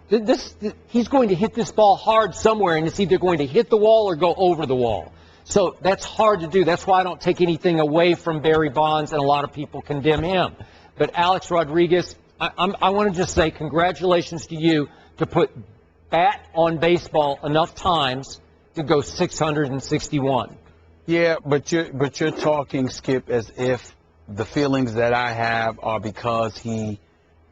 He's going to hit this ball hard somewhere, and it's either going to hit the wall or go over the wall. So that's hard to do. That's why I don't take anything away from Barry Bonds, and a lot of people condemn him. But Alex Rodriguez, I want to just say congratulations to you to put bat on baseball enough times to go 661. Yeah, but you're talking, Skip, as if the feelings that I have are because he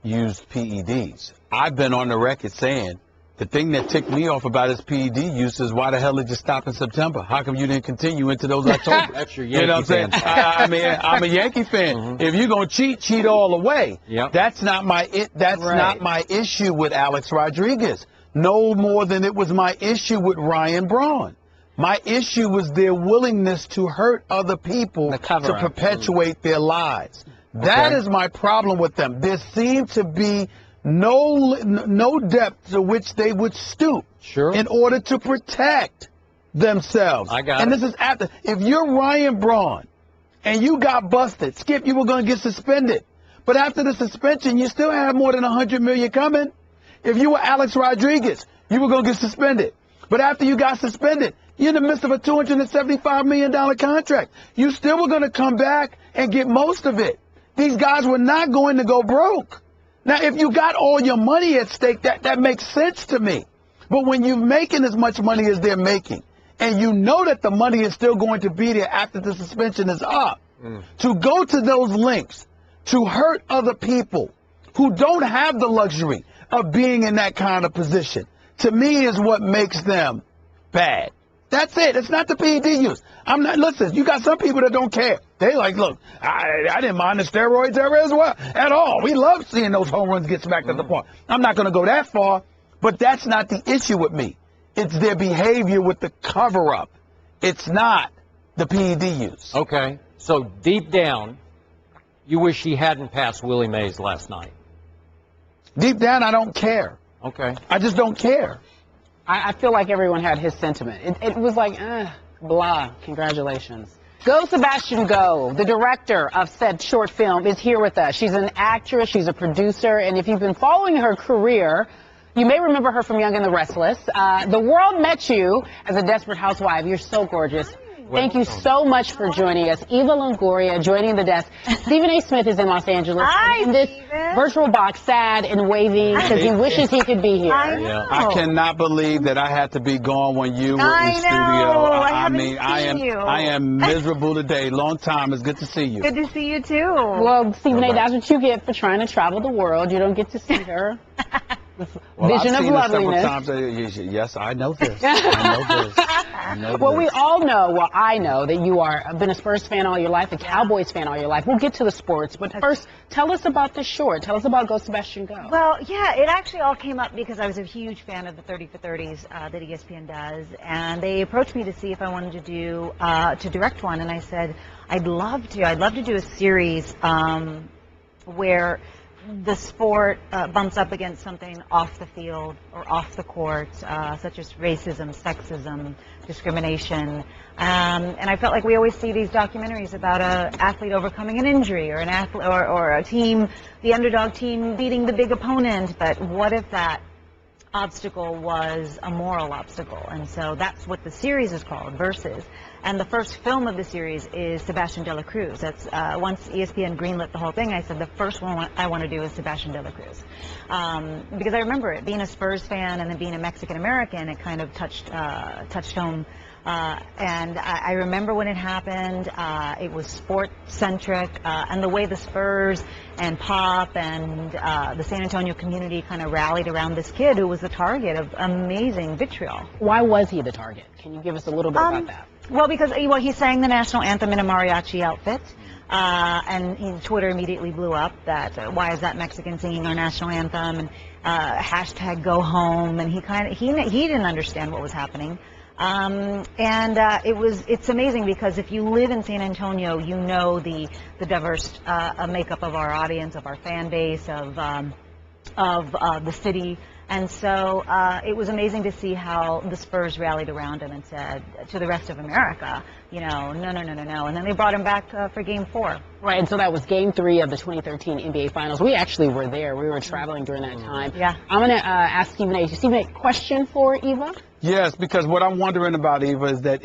used PEDs. I've been on the record saying the thing that ticked me off about his PED use is why the hell did you stop in September? How come you didn't continue into those October? That's your Yankee you know what I'm saying? I mean, I'm a Yankee fan. Mm-hmm. If you're gonna cheat all the way. Yep. That's not my not my issue with Alex Rodriguez. No more than it was my issue with Ryan Braun. My issue was their willingness to hurt other people to perpetuate their lives. That is my problem with them. There seemed to be no depth to which they would stoop in order to protect themselves. And this is after. If you're Ryan Braun and you got busted, Skip, you were going to get suspended. But after the suspension, you still have more than $100 million coming. If you were Alex Rodriguez, you were going to get suspended. But after you got suspended, you're in the midst of a $275 million contract. You still were going to come back and get most of it. These guys were not going to go broke. Now, if you got all your money at stake, that makes sense to me. But when you're making as much money as they're making, and you know that the money is still going to be there after the suspension is up, to go to those lengths, to hurt other people who don't have the luxury of being in that kind of position, to me is what makes them bad. That's it. It's not the PED use. I'm not, listen, you got some people that don't care. They like, look, I didn't mind the steroids era as well at all. We love seeing those home runs get smacked at the park. I'm not going to go that far, but that's not the issue with me. It's their behavior with the cover-up. It's not the PED use. Okay. So deep down, you wish he hadn't passed Willie Mays last night. Deep down, I don't care. Okay. I just don't care. I feel like everyone had his sentiment. It was like, blah, congratulations. Go, Sebastian, go. The director of said short film is here with us. She's an actress, she's a producer, and if you've been following her career, you may remember her from Young and the Restless. The world met you as a desperate housewife. You're so gorgeous. Thank you so much for joining us. Eva Longoria joining the desk. Stephen A.Smith is in Los Angeles. Hi, in this Stephen. virtual box, sad and waving because he wishes he could be here. I know. I cannot believe that I had to be gone when you were in the studio. I am miserable today. Long time. It's good to see you. Good to see you too. Well, Stephen A., that's what you get for trying to travel the world. You don't get to see her. Well, Vision I've of seen loveliness. it several times. Yes, I know this. I know Well, this. we all know, well, I know that you have been a Spurs fan all your life, a Cowboys fan all your life. We'll get to the sports, but first, tell us about this short. Tell us about Go Sebastian Go. Well, yeah, it actually all came up because I was a huge fan of the 30 for 30s that ESPN does, and they approached me to see if I wanted to do to direct one, and I said I'd love to. I'd love to do a series where the sport bumps up against something off the field or off the court, such as racism, sexism, discrimination. And I felt like we always see these documentaries about an athlete overcoming an injury or an athlete or a team, the underdog team beating the big opponent. But what if that obstacle was a moral obstacle? And so that's what the series is called, Versus. And the first film of the series is Sebastian de la Cruz. That's once ESPN greenlit the whole thing, I said the first one I want to do is Sebastian de la Cruz. Because I remember it, being a Spurs fan and then being a Mexican American, it kind of touched home. And I remember when it happened, it was sport-centric, and the way the Spurs and Pop and the San Antonio community kind of rallied around this kid who was the target of amazing vitriol. Why was he the target? Can you give us a little bit about that? Well, because he sang the national anthem in a mariachi outfit, and Twitter immediately blew up that why is that Mexican singing our national anthem, and hashtag go home, and he didn't understand what was happening. It's amazing because if you live in San Antonio, you know the diverse makeup of our audience, of our fan base, of the city. And so it was amazing to see how the Spurs rallied around him and said to the rest of America, no. And then they brought him back for Game 4. Right, and so that was Game 3 of the 2013 NBA Finals. We actually were there. We were traveling during that time. Yeah. I'm going to ask Stephen A. Stephen A., question for Eva? Yes, because what I'm wondering about, Eva, is that,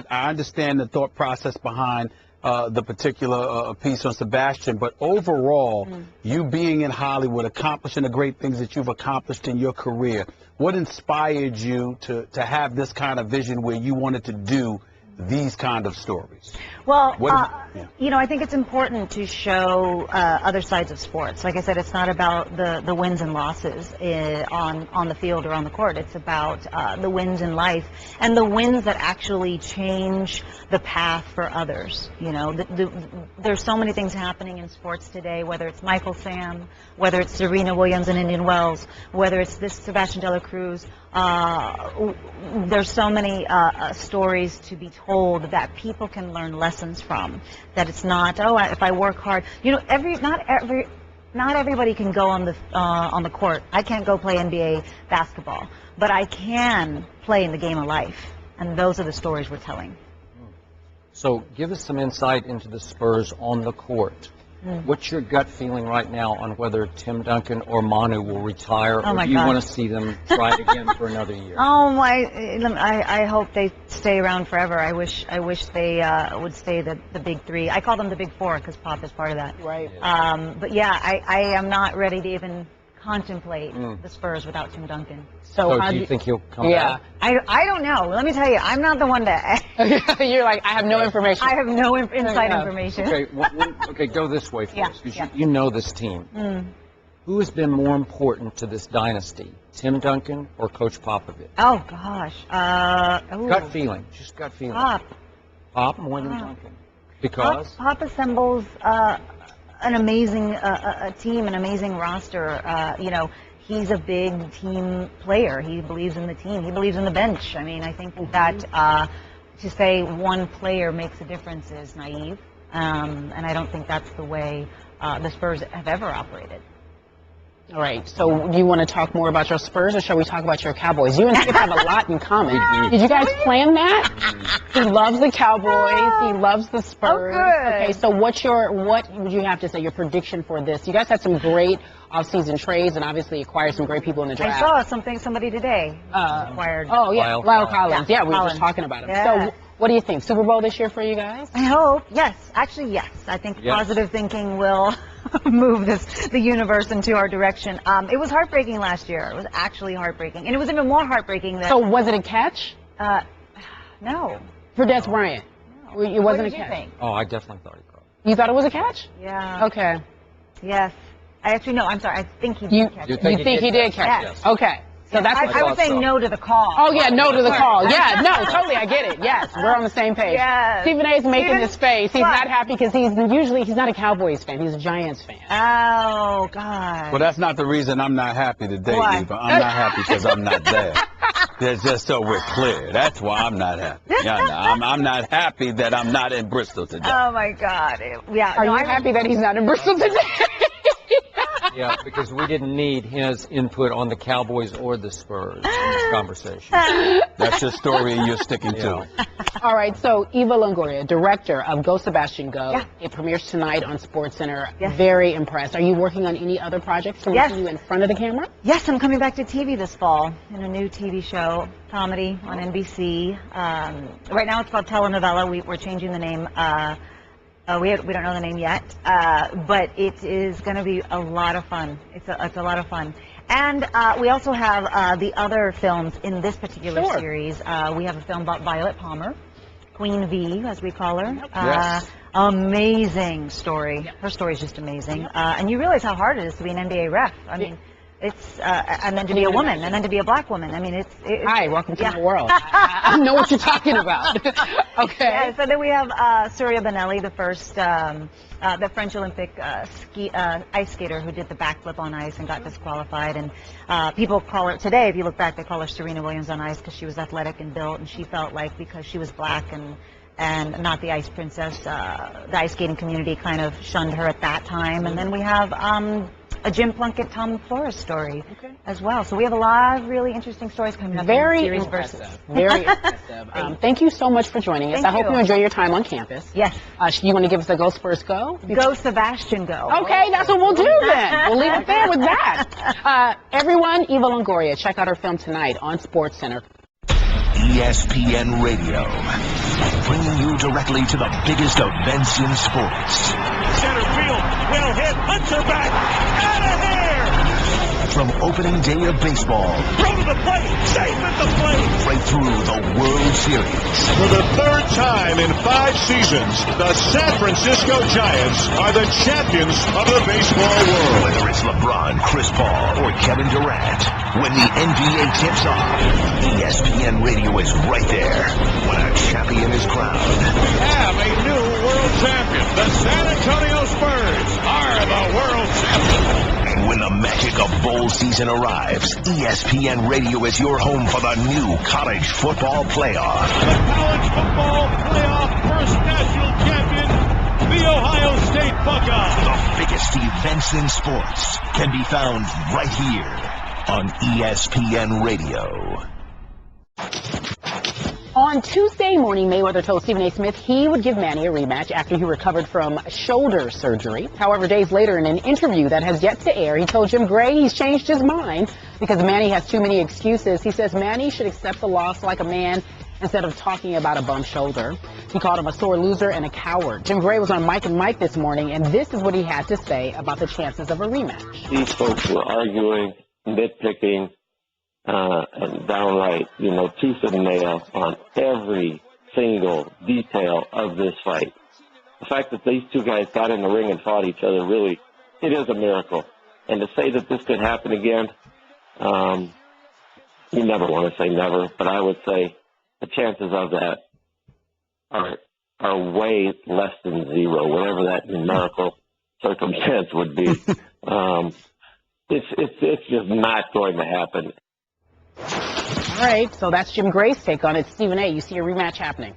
I understand the thought process behind the particular piece on Sebastian, but overall, you being in Hollywood, accomplishing the great things that you've accomplished in your career, what inspired you to have this kind of vision where you wanted to do these kind of stories? Well, I think it's important to show other sides of sports. Like I said, it's not about the wins and losses on the field or on the court. It's about the wins in life and the wins that actually change the path for others. There's so many things happening in sports today, whether it's Michael Sam, whether it's Serena Williams and Indian Wells, whether it's this Sebastian de la Cruz. There's so many stories to be told that people can learn lessons from. That it's not, if I work hard, not everybody can go on the court. I can't go play NBA basketball, but I can play in the game of life, and those are the stories we're telling. So give us some insight into the Spurs on the court. What's your gut feeling right now on whether Tim Duncan or Manu will retire, or do you want to see them try it again for another year? I hope they stay around forever. I wish they would stay the big three. I call them the big four because Pop is part of that. Right. But yeah, I am not ready to even contemplate the Spurs without Tim Duncan. So do you think he'll come back? I don't know. Let me tell you, I'm not the one to... You're like, I have no information. I have no inside information. Okay, okay, go this way for us, because you know this team. Who has been more important to this dynasty, Tim Duncan or Coach Popovich? Oh, gosh. Gut feeling, just gut feeling. Pop more than Duncan. Because? Pop assembles an amazing team, an amazing roster. You know, he's a big team player. He believes in the team. He believes in the bench. I mean, I think that to say one player makes a difference is naive. And I don't think that's the way the Spurs have ever operated. All right, so do you want to talk more about your Spurs, or shall we talk about your Cowboys? You and Skip have a lot in common. Did you guys plan that? He loves the Cowboys. He loves the Spurs. Oh, good. Okay, so what would you have to say, your prediction for this? You guys had some great off-season trades and obviously acquired some great people in the draft. I saw somebody today acquired. Oh, yeah, Lyle Collins. Yeah, we were just talking about him. Yeah. So what do you think? Super Bowl this year for you guys? I hope. Yes. Actually, yes. I think positive thinking will move the universe into our direction. It was heartbreaking last year. It was actually heartbreaking. And it was even more heartbreaking that... So was it a catch? No. For Des Bryant? No. It wasn't a catch? Think? Oh, I definitely thought he caught it. You thought it was a catch? Yeah. Okay. Yes. I actually, no, I'm sorry. I think he did catch it. You think he did catch it? Yes. Okay. So that's I was saying no to the call. Oh, yeah, no to the call. Yeah, no, totally, I get it. Yes, we're on the same page. Yes. Stephen A.'s making this face. He's not happy because he's not a Cowboys fan. He's a Giants fan. Oh, God. Well, that's not the reason I'm not happy today, Why? Eva. I'm not happy because I'm not there. That's just so we're clear. That's why I'm not happy. Yeah, I'm not happy that I'm not in Bristol today. Oh, my God. Are you happy that he's not in Bristol today? Yeah, because we didn't need his input on the Cowboys or the Spurs in this conversation. That's your story and you're sticking to it. All right, so Eva Longoria, director of Go Sebastian Go. It premieres tonight on SportsCenter. Very impressed. Are you working on any other projects to see you in front of the camera? Yes, I'm coming back to TV this fall in a new TV show, comedy on NBC. Right now it's called Telenovela. We're changing the name. We don't know the name yet, but it is going to be a lot of fun. It's a lot of fun. And we also have the other films in this particular series. We have a film about Violet Palmer, Queen V, as we call her. Amazing story. Her story is just amazing. And you realize how hard it is to be an NBA ref. I mean, it's and then to be a woman, and then to be a black woman. I mean, it's hi, welcome to the world. I know what you're talking about. Okay. Yeah, so then we have Surya Bonelli, the French Olympic ice skater who did the backflip on ice and got disqualified. And people call her today, if you look back, they call her Serena Williams on ice because she was athletic and built, and she felt like because she was black and not the ice princess, the ice skating community kind of shunned her at that time. And then we have a Jim Plunkett, Tom Flores story as well. So we have a lot of really interesting stories coming up. Very impressive. Very impressive. Thank you so much for joining us. I hope you enjoy your time on campus. Yes. You want to give us a Go Spurs Go? Go Sebastian Go. Okay, that's what we'll do then. We'll leave it there with that. Everyone, Eva Longoria, check out her film tonight on SportsCenter. ESPN Radio, bringing you directly to the biggest events in sports. Center field, well hit, Hunter back, out of here! From opening day of baseball, Throw to the plate, safe at the plate! right through the World Series. For the third time in 5 seasons, the San Francisco Giants are the champions of the baseball world. Whether it's LeBron, Chris Paul, or Kevin Durant, when the NBA tips off, ESPN Radio is right there when a champion is crowned. We have a new world champion. The San Antonio Spurs are the world champions. And when the magic of bowl season arrives, ESPN Radio is your home for the new college football playoff. The college football playoff first national champion, the Ohio State Buckeyes. The biggest events in sports can be found right here on ESPN Radio. On Tuesday morning, Mayweather told Stephen A.Smith he would give Manny a rematch after he recovered from shoulder surgery. However, days later, in an interview that has yet to air, he told Jim Gray he's changed his mind because Manny has too many excuses. He says Manny should accept the loss like a man instead of talking about a bum shoulder. He called him a sore loser and a coward. Jim Gray was on Mike and Mike this morning, and this is what he had to say about the chances of a rematch. These folks were arguing, nitpicking, and downright, tooth and nail on every single detail of this fight. The fact that these two guys got in the ring and fought each other, really, it is a miracle. And to say that this could happen again, you never want to say never, but I would say the chances of that are way less than zero, whatever that numerical circumstance would be. It's just not going to happen. All right, so that's Jim Gray's take on it. Stephen A., you see a rematch happening?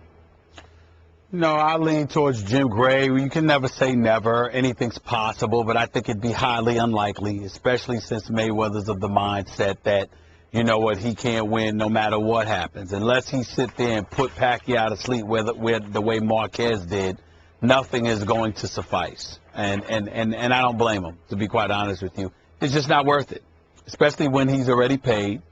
No, I lean towards Jim Gray. You can never say never. Anything's possible, but I think it'd be highly unlikely, especially since Mayweather's of the mindset that, you know what, he can't win no matter what happens. Unless he sit there and put Pacquiao to sleep with the way Marquez did, nothing is going to suffice. And I don't blame him, to be quite honest with you. It's just not worth it, especially when he's already paid.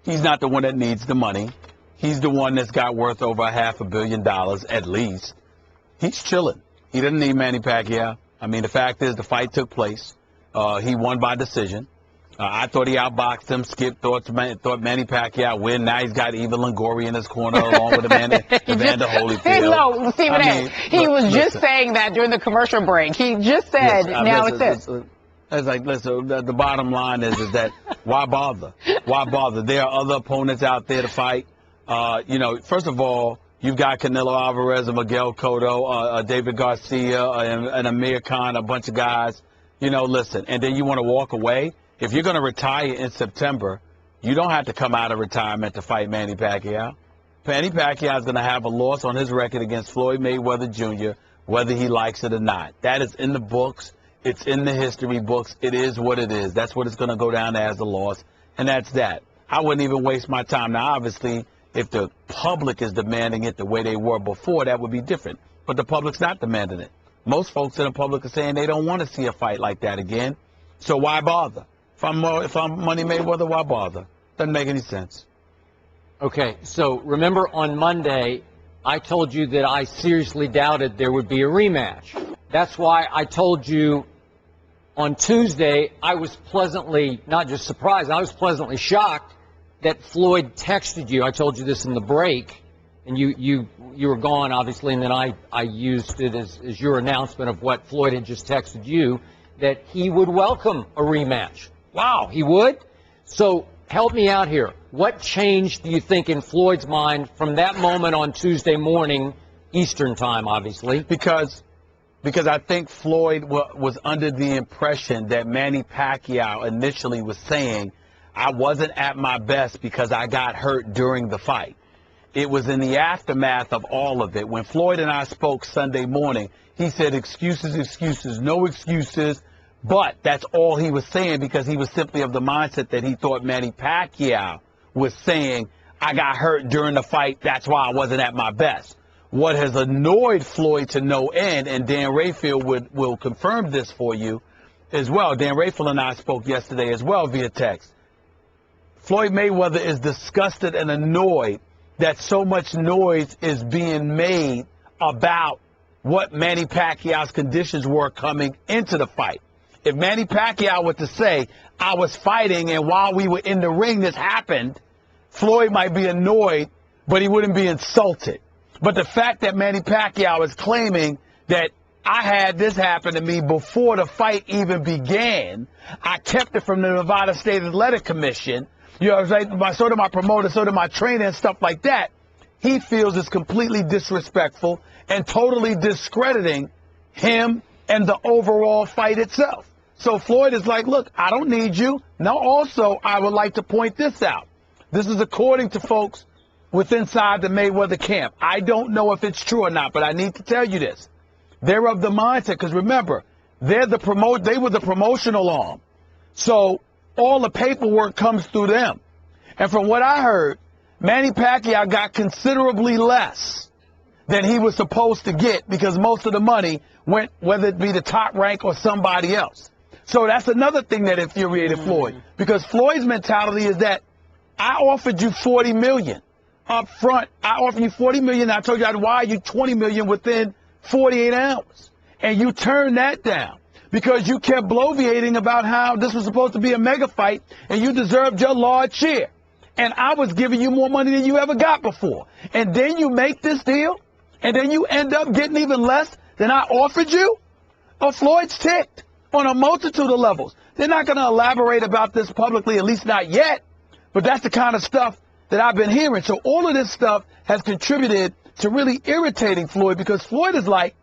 He's not the one that needs the money. He's the one that's got worth over $500 million at least. He's chilling. He doesn't need Manny Pacquiao. I mean, the fact is the fight took place. He won by decision. I thought he outboxed him. Skip thought Manny Pacquiao win. Now he's got Eva Longoria in his corner along with Evander Holyfield. No, Stephen A. He was just saying that during the commercial break. He just said, now it's it. It's like, listen, the bottom line is that why bother? Why bother? There are other opponents out there to fight. First of all, you've got Canelo Alvarez and Miguel Cotto, David Garcia, and Amir Khan, a bunch of guys. Listen, and then you want to walk away? If you're going to retire in September, you don't have to come out of retirement to fight Manny Pacquiao. Manny Pacquiao is going to have a loss on his record against Floyd Mayweather Jr., whether he likes it or not. That is in the books. It's in the history books. It is what it is. That's what it's going to go down as a loss, and that's that. I wouldn't even waste my time. Now, obviously, if the public is demanding it the way they were before, that would be different. But the public's not demanding it. Most folks in the public are saying they don't want to see a fight like that again. So why bother? If I'm Money Mayweather, why bother? Doesn't make any sense. Okay, so remember on Monday, I told you that I seriously doubted there would be a rematch. That's why I told you on Tuesday I was pleasantly, not just surprised, I was pleasantly shocked that Floyd texted you. I told you this in the break, and you were gone, obviously, and then I used it as your announcement of what Floyd had just texted you, that he would welcome a rematch. Wow, he would? So help me out here. What changed, do you think, in Floyd's mind from that moment on Tuesday morning, Eastern time, obviously? Because I think Floyd was under the impression that Manny Pacquiao initially was saying, I wasn't at my best because I got hurt during the fight. It was in the aftermath of all of it. When Floyd and I spoke Sunday morning, he said excuses, no excuses. But that's all he was saying because he was simply of the mindset that he thought Manny Pacquiao was saying, I got hurt during the fight, that's why I wasn't at my best. What has annoyed Floyd to no end, and Dan Rayfield will confirm this for you as well. Dan Rayfield and I spoke yesterday as well via text. Floyd Mayweather is disgusted and annoyed that so much noise is being made about what Manny Pacquiao's conditions were coming into the fight. If Manny Pacquiao were to say, I was fighting and while we were in the ring this happened, Floyd might be annoyed, but he wouldn't be insulted. But the fact that Manny Pacquiao is claiming that I had this happen to me before the fight even began, I kept it from the Nevada State Athletic Commission, so did my promoter, so did my trainer and stuff like that, he feels is completely disrespectful and totally discrediting him and the overall fight itself. So Floyd is like, look, I don't need you. Now, also, I would like to point this out. This is according to folks inside the Mayweather camp. I don't know if it's true or not, but I need to tell you this. They're of the mindset, because remember, they were the promotional arm. So all the paperwork comes through them. And from what I heard, Manny Pacquiao got considerably less than he was supposed to get because most of the money went, whether it be the top rank or somebody else. So that's another thing that infuriated Floyd, because Floyd's mentality is that I offered you $40 million. up front. I offered you $40 million. I told you I'd wire you $20 million within 48 hours. And you turned that down because you kept bloviating about how this was supposed to be a mega fight and you deserved your large share. And I was giving you more money than you ever got before. And then you make this deal, and then you end up getting even less than I offered you? Oh, Floyd's ticked on a multitude of levels. They're not going to elaborate about this publicly, at least not yet. But that's the kind of stuff that I've been hearing. So all of this stuff has contributed to really irritating Floyd, because Floyd is like,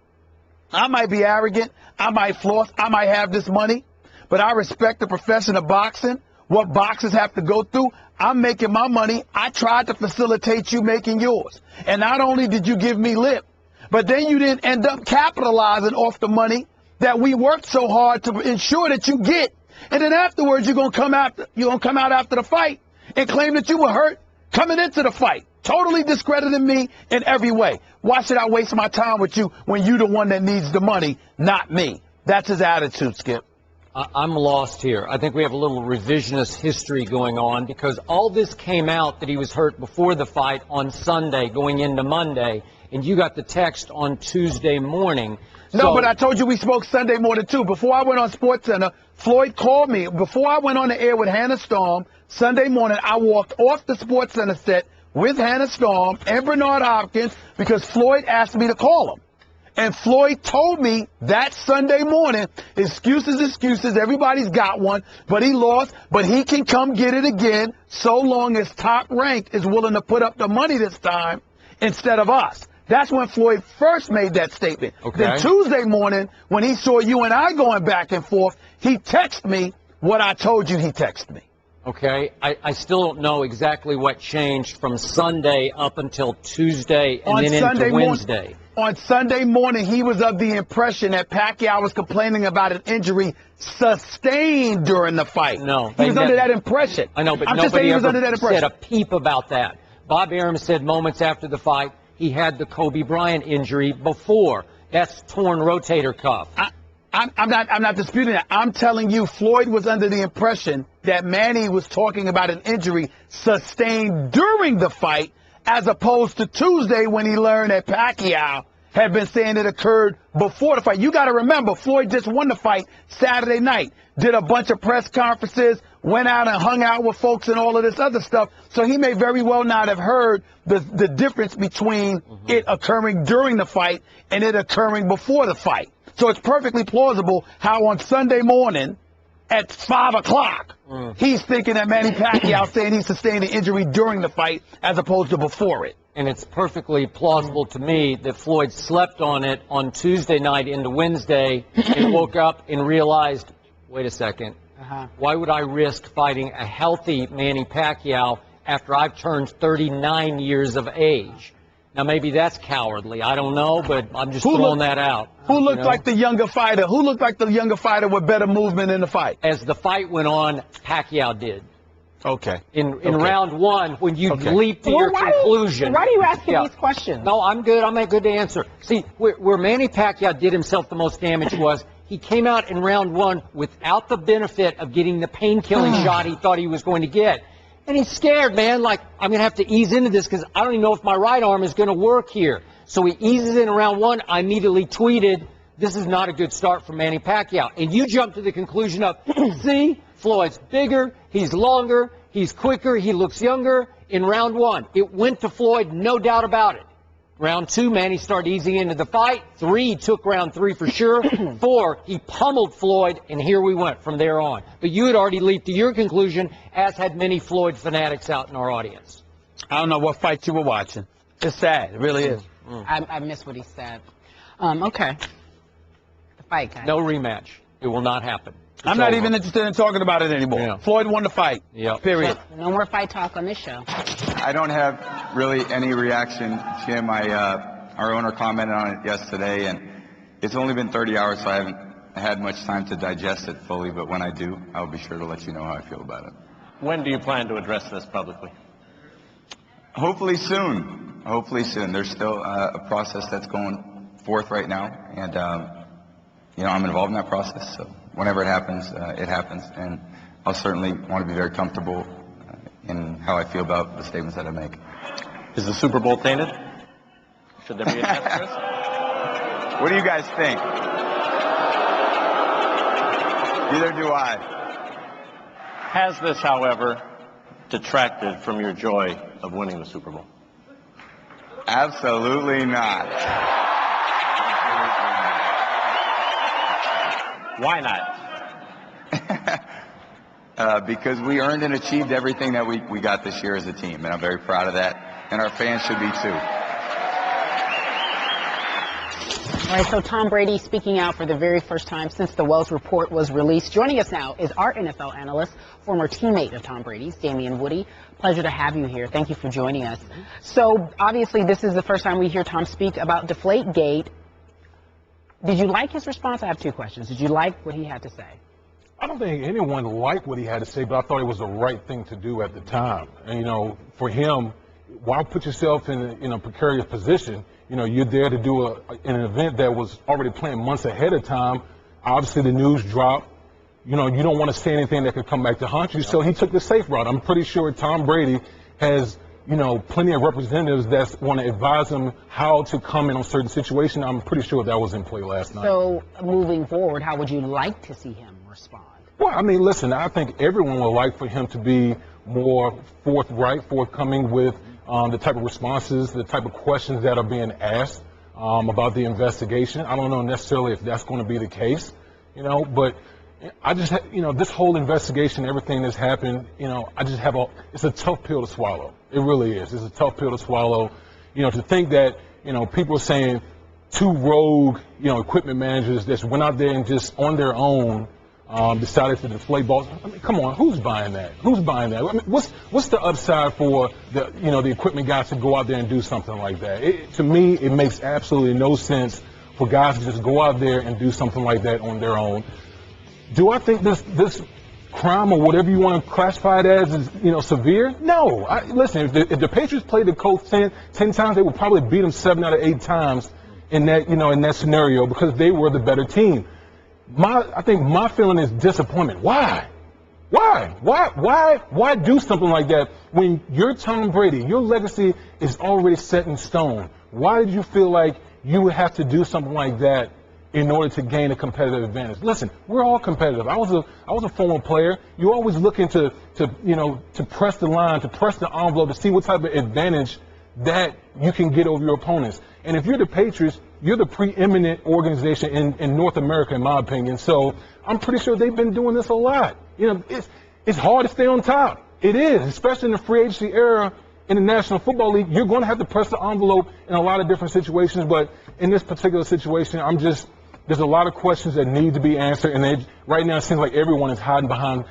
I might be arrogant, I might floss, I might have this money, but I respect the profession of boxing, what boxers have to go through. I'm making my money. I tried to facilitate you making yours. And not only did you give me lip, but then you didn't end up capitalizing off the money that we worked so hard to ensure that you get. And then afterwards, you're gonna come out after the fight and claim that you were hurt coming into the fight, totally discrediting me in every way. Why should I waste my time with you when you're the one that needs the money, not me? That's his attitude, Skip. I'm lost here. I think we have a little revisionist history going on, because all this came out that he was hurt before the fight on Sunday going into Monday, and you got the text on Tuesday morning. No, but I told you we spoke Sunday morning, too. Before I went on SportsCenter, Floyd called me. Before I went on the air with Hannah Storm, Sunday morning, I walked off the SportsCenter set with Hannah Storm and Bernard Hopkins because Floyd asked me to call him. And Floyd told me that Sunday morning, excuses, everybody's got one, but he lost, but he can come get it again so long as Top Rank is willing to put up the money this time instead of us. That's when Floyd first made that statement. Okay. Then Tuesday morning, when he saw you and I going back and forth, he texted me what I told you he texted me. Okay, I still don't know exactly what changed from Sunday up until Tuesday and then into Wednesday. On Sunday morning, he was of the impression that Pacquiao was complaining about an injury sustained during the fight. No. He was under that impression. I know, but I'm just saying nobody he was under that ever impression. said a peep about that. Bob Arum said moments after the fight he had the Kobe Bryant injury before. That's torn rotator cuff. I'm not disputing that. I'm telling you, Floyd was under the impression that Manny was talking about an injury sustained during the fight, as opposed to Tuesday when he learned that Pacquiao had been saying it occurred before the fight. You got to remember, Floyd just won the fight Saturday night, did a bunch of press conferences, went out and hung out with folks and all of this other stuff. So he may very well not have heard the difference between it occurring during the fight and it occurring before the fight. So it's perfectly plausible how on Sunday morning at 5 o'clock, he's thinking that Manny Pacquiao saying he sustained an injury during the fight as opposed to before it. And it's perfectly plausible to me that Floyd slept on it on Tuesday night into Wednesday and woke up and realized, wait a second, why would I risk fighting a healthy Manny Pacquiao after I've turned 39 years of age? Now, maybe that's cowardly. I don't know, but I'm just throwing that out. Who looked like the younger fighter? Who looked like the younger fighter with better movement in the fight? As the fight went on, Pacquiao did. Okay. In round one, when you leap to your conclusion. Why are you asking these questions? No, I'm good. I'm good to answer. See, where Manny Pacquiao did himself the most damage was he came out in round one without the benefit of getting the pain-killing shot he thought he was going to get. And he's scared, man, like, I'm going to have to ease into this because I don't even know if my right arm is going to work here. So he eases in round one. I immediately tweeted, this is not a good start for Manny Pacquiao. And you jumped to the conclusion of, see, Floyd's bigger, he's longer, he's quicker, he looks younger. In round one, it went to Floyd, no doubt about it. Round two, Manny started easing into the fight. 3, he took round 3 for sure. 4, he pummeled Floyd, and here we went from there on. But you had already leaped to your conclusion, as had many Floyd fanatics out in our audience. I don't know what fight you were watching. It's sad. It really is. I missed what he said. Okay. The fight, guys. No rematch. It will not happen. I'm not even interested in talking about it anymore. Yeah. Floyd won the fight. Yep. Period. No more fight talk on this show. I don't have really any reaction, Jim. Our owner commented on it yesterday, and it's only been 30 hours, so I haven't had much time to digest it fully, but when I do, I'll be sure to let you know how I feel about it. When do you plan to address this publicly? Hopefully soon. Hopefully soon. There's still a process that's going forth right now, and I'm involved in that process, so whenever it happens, and I'll certainly want to be very comfortable in how I feel about the statements that I make. Is the Super Bowl tainted? Should there be an asterisk? What do you guys think? Neither do I. Has this, however, detracted from your joy of winning the Super Bowl? Absolutely not. Why not? Because we earned and achieved everything that we got this year as a team, and I'm very proud of that, and our fans should be too. All right, so Tom Brady speaking out for the very first time since the Wells report was released. Joining us now is our NFL analyst, former teammate of Tom Brady's, Damian Woody. Pleasure to have you here. Thank you for joining us. So, obviously, this is the first time we hear Tom speak about Deflategate. Did you like his response? I have two questions. Did you like what he had to say? I don't think anyone liked what he had to say, but I thought it was the right thing to do at the time. And, for him, why put yourself in a precarious position? You're there to do an event that was already planned months ahead of time. Obviously, the news dropped. You don't want to say anything that could come back to haunt you. So he took the safe route. I'm pretty sure Tom Brady has, plenty of representatives that want to advise him how to come in on certain situations. I'm pretty sure that was in play last night. So moving forward, how would you like to see him respond? Well, I mean, listen, I think everyone would like for him to be more forthcoming with the type of responses, the type of questions that are being asked about the investigation. I don't know necessarily if that's going to be the case, but I just, this whole investigation, everything that's happened, I just have it's a tough pill to swallow. It really is. It's a tough pill to swallow. To think that, people are saying two rogue, equipment managers that went out there and just on their own decided to deflate balls. I mean, come on, who's buying that? Who's buying that? I mean, what's the upside for the equipment guys to go out there and do something like that? To me, it makes absolutely no sense for guys to just go out there and do something like that on their own. Do I think this crime or whatever you want to classify it as is severe? No. Listen, if the Patriots played the Colts 10 times, they would probably beat them 7 out of 8 times in that scenario because they were the better team. I think my feeling is disappointment. Why? Why do something like that when you're Tom Brady? Your legacy is already set in stone. Why did you feel like you would have to do something like that in order to gain a competitive advantage? Listen, we're all competitive. I was a former player. You're always looking to press the line, to press the envelope, to see what type of advantage that you can get over your opponents. And if you're the Patriots, you're the preeminent organization in North America, in my opinion. So I'm pretty sure they've been doing this a lot. It's hard to stay on top. It is, especially in the free agency era in the National Football League. You're going to have to press the envelope in a lot of different situations. But in this particular situation, there's a lot of questions that need to be answered. And right now it seems like everyone is hiding behind,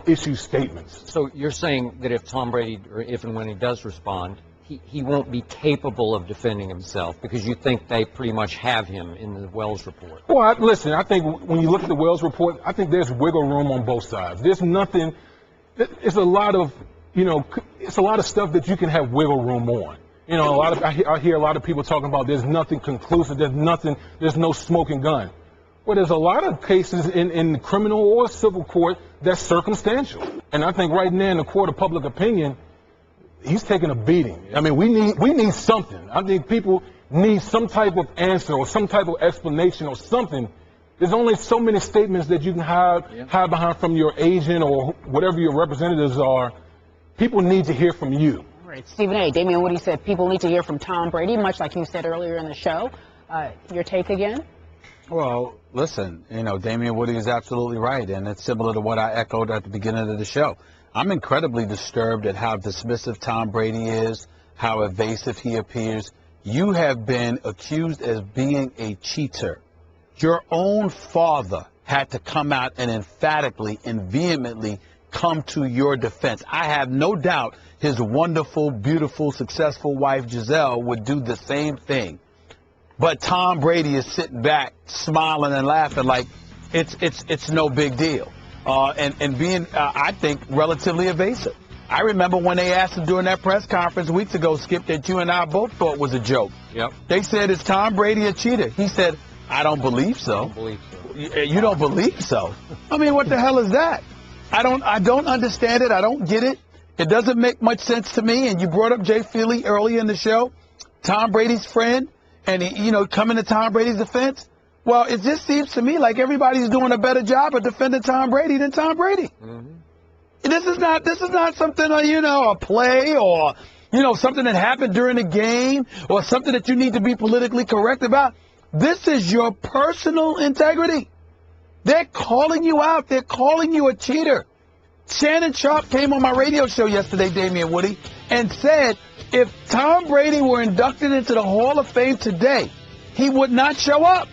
issue statements. So you're saying that if Tom Brady, or if and when he does respond, he won't be capable of defending himself because you think they pretty much have him in the Wells report? Well, listen, I think when you look at the Wells report, I think there's wiggle room on both sides. There's nothing, it's a lot of stuff that you can have wiggle room on. I hear a lot of people talking about there's nothing conclusive, there's no smoking gun. Well, there's a lot of cases in criminal or civil court that's circumstantial. And I think right now in the court of public opinion, he's taking a beating. I mean, we need something. I think people need some type of answer or some type of explanation or something. There's only so many statements that you can hide behind from your agent or whatever your representatives are. People need to hear from you. All right, Stephen A. Damian Woody said people need to hear from Tom Brady, much like you said earlier in the show. Your take again? Well, listen, Damian Woody is absolutely right, and it's similar to what I echoed at the beginning of the show. I'm incredibly disturbed at how dismissive Tom Brady is, how evasive he appears. You have been accused as being a cheater. Your own father had to come out and emphatically and vehemently come to your defense. I have no doubt his wonderful, beautiful, successful wife, Giselle, would do the same thing. But Tom Brady is sitting back, smiling and laughing like it's no big deal. And being, I think, relatively evasive. I remember when they asked him during that press conference weeks ago, Skip, that you and I both thought was a joke. Yep. They said, is Tom Brady a cheater? He said, I don't believe so. I don't believe so. You don't believe so? I mean, what the hell is that? I don't understand it. I don't get it. It doesn't make much sense to me. And you brought up Jay Feely earlier in the show, Tom Brady's friend, and coming to Tom Brady's defense. Well, it just seems to me like everybody's doing a better job of defending Tom Brady than Tom Brady. Mm-hmm. This is not something a play or something that happened during a game or something that you need to be politically correct about. This is your personal integrity. They're calling you out. They're calling you a cheater. Shannon Sharpe came on my radio show yesterday, Damian Woody, and said if Tom Brady were inducted into the Hall of Fame today, he would not show up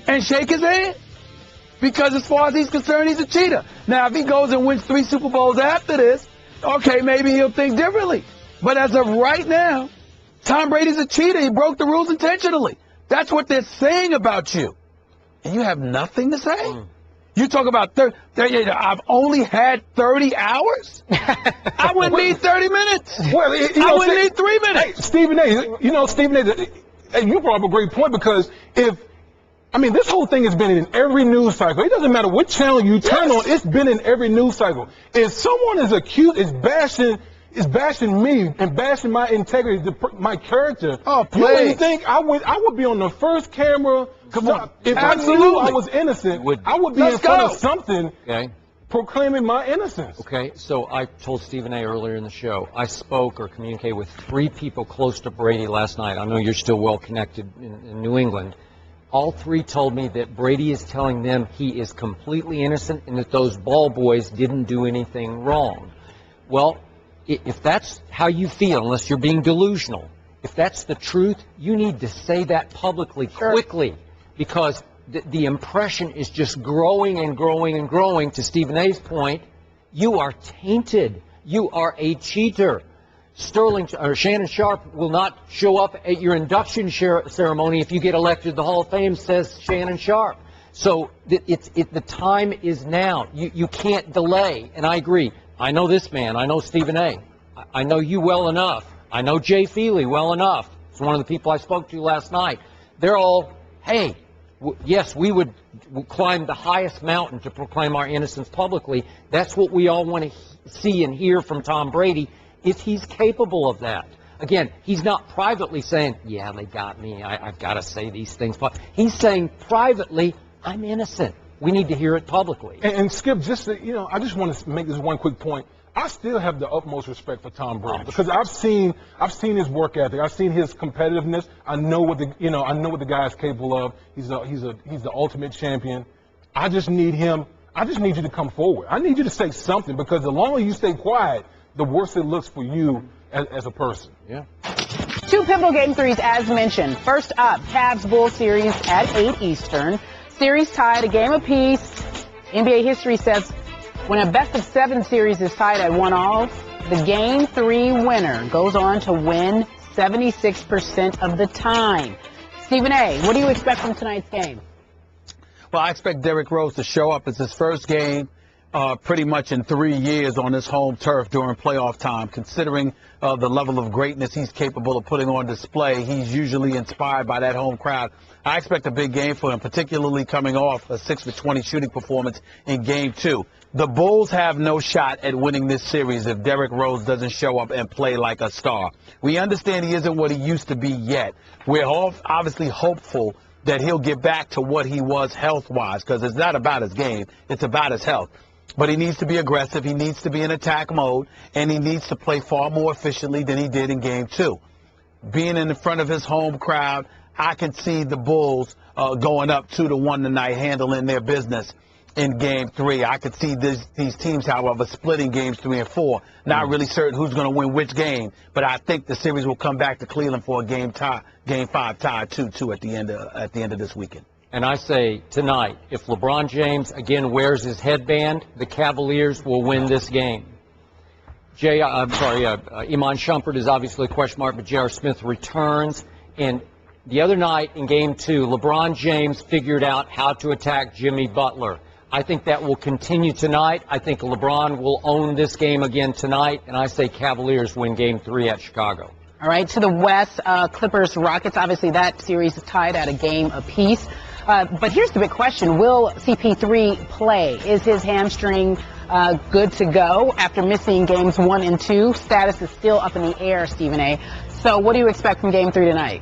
and shake his hand. Because as far as he's concerned, he's a cheater. Now, if he goes and wins 3 Super Bowls after this, okay, maybe he'll think differently. But as of right now, Tom Brady's a cheater. He broke the rules intentionally. That's what they're saying about you. And you have nothing to say? You talk about I've only had 30 hours? I wouldn't need 30 minutes. Well, I wouldn't need 3 minutes. Hey, Stephen A., Stephen A., you brought up a great point because this whole thing has been in every news cycle. It doesn't matter what channel you turn on, it's been in every news cycle. If someone is bashing me and bashing my integrity, my character, you wouldn't think I would be on the first camera. Come on. If I knew I was innocent, I would be in front of something proclaiming my innocence. Okay, so I told Stephen A. earlier in the show, I spoke or communicated with 3 people close to Brady last night. I know you're still well connected in New England. All 3 told me that Brady is telling them he is completely innocent and that those ball boys didn't do anything wrong. Well, if that's how you feel, unless you're being delusional, if that's the truth, you need to say that publicly quickly, because the impression is just growing and growing and growing. To Stephen A.'s point, you are tainted. You are a cheater. Shannon Sharpe will not show up at your induction ceremony if you get elected to the Hall of Fame, says Shannon Sharpe. So the time is now. You can't delay. And I agree. I know this man. I know Stephen A. I know you well enough. I know Jay Feely well enough. It's one of the people I spoke to last night. They're all, hey, yes, we would climb the highest mountain to proclaim our innocence publicly. That's what we all want to see and hear from Tom Brady, if he's capable of that. Again, he's not privately saying, yeah, they got me, I've got to say these things. But he's saying privately, I'm innocent. We need to hear it publicly. And Skip, I just want to make this one quick point. I still have the utmost respect for Tom Brady because I've seen his work ethic. I've seen his competitiveness. I know what the guy is capable of. He's the ultimate champion. I just need him. I just need you to come forward. I need you to say something, because the longer you stay quiet, the worse it looks for you as a person. Yeah. 2 pivotal Game 3s as mentioned. First up, Cavs-Bulls series at 8 Eastern. Series tied, a game apiece. NBA history says when a best-of-7 series is tied at 1-all, the Game 3 winner goes on to win 76% of the time. Stephen A., what do you expect from tonight's game? Well, I expect Derrick Rose to show up. It's his first game pretty much in 3 years on this home turf during playoff time. Considering the level of greatness he's capable of putting on display, he's usually inspired by that home crowd. I expect a big game for him, particularly coming off a 6-for-20 shooting performance in Game 2. The Bulls have no shot at winning this series if Derrick Rose doesn't show up and play like a star. We understand he isn't what he used to be yet. We're all obviously hopeful that he'll get back to what he was health-wise, because it's not about his game, it's about his health. But he needs to be aggressive, he needs to be in attack mode, and he needs to play far more efficiently than he did in Game 2. Being in front of his home crowd, I can see the Bulls going up 2-1 tonight, handling their business in Game 3. I could see these teams, however, splitting Games 3 and 4. Not really certain who's going to win which game, but I think the series will come back to Cleveland for a Game 5 tie 2-2 at the end of this weekend. And I say tonight, if LeBron James again wears his headband, the Cavaliers will win this game. Iman Shumpert is obviously a question mark, but J.R. Smith returns. And the other night in Game 2, LeBron James figured out how to attack Jimmy Butler. I think that will continue tonight. I think LeBron will own this game again tonight, and I say Cavaliers win Game 3 at Chicago. All right, to the West, Clippers-Rockets. Obviously, that series is tied at a game apiece. But here's the big question. Will CP3 play? Is his hamstring good to go after missing games 1 and 2. Status is still up in the air, Stephen A. So what do you expect from Game 3 tonight?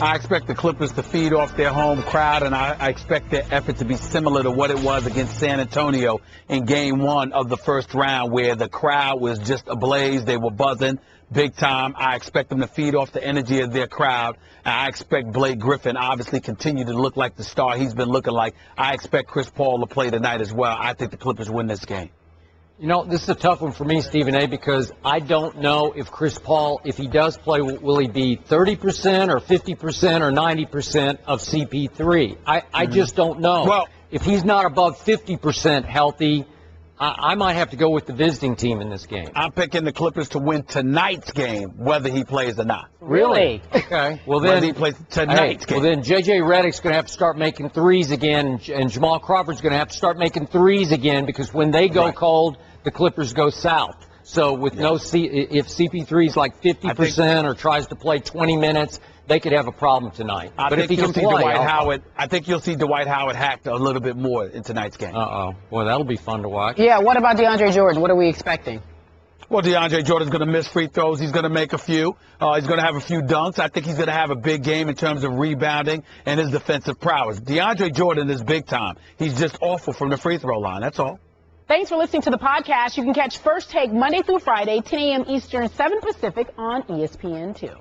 I expect the Clippers to feed off their home crowd, and I expect their effort to be similar to what it was against San Antonio in Game 1 of the first round, where the crowd was just ablaze. They were buzzing big time. I expect them to feed off the energy of their crowd. And I expect Blake Griffin obviously continue to look like the star he's been looking like. I expect Chris Paul to play tonight as well. I think the Clippers win this game. You know, this is a tough one for me, Stephen A., because I don't know if Chris Paul, if he does play, will he be 30% or 50% or 90% of CP3? I just don't know. Well, if he's not above 50% healthy, I might have to go with the visiting team in this game. I'm picking the Clippers to win tonight's game, whether he plays or not. Really? Okay. Well, then whether he plays tonight's game. Well, then J.J. Redick's going to have to start making threes again, and Jamal Crawford's going to have to start making threes again, because when they go cold, the Clippers go south. So with if CP3 is like 50% or tries to play 20 minutes, they could have a problem tonight. But if he can play, I think you'll see Dwight Howard hacked a little bit more in tonight's game. Well, that'll be fun to watch. Yeah, what about DeAndre Jordan? What are we expecting? Well, DeAndre Jordan's going to miss free throws. He's going to make a few. He's going to have a few dunks. I think he's going to have a big game in terms of rebounding and his defensive prowess. DeAndre Jordan is big time. He's just awful from the free throw line. That's all. Thanks for listening to the podcast. You can catch First Take Monday through Friday, 10 a.m. Eastern, 7 Pacific on ESPN2.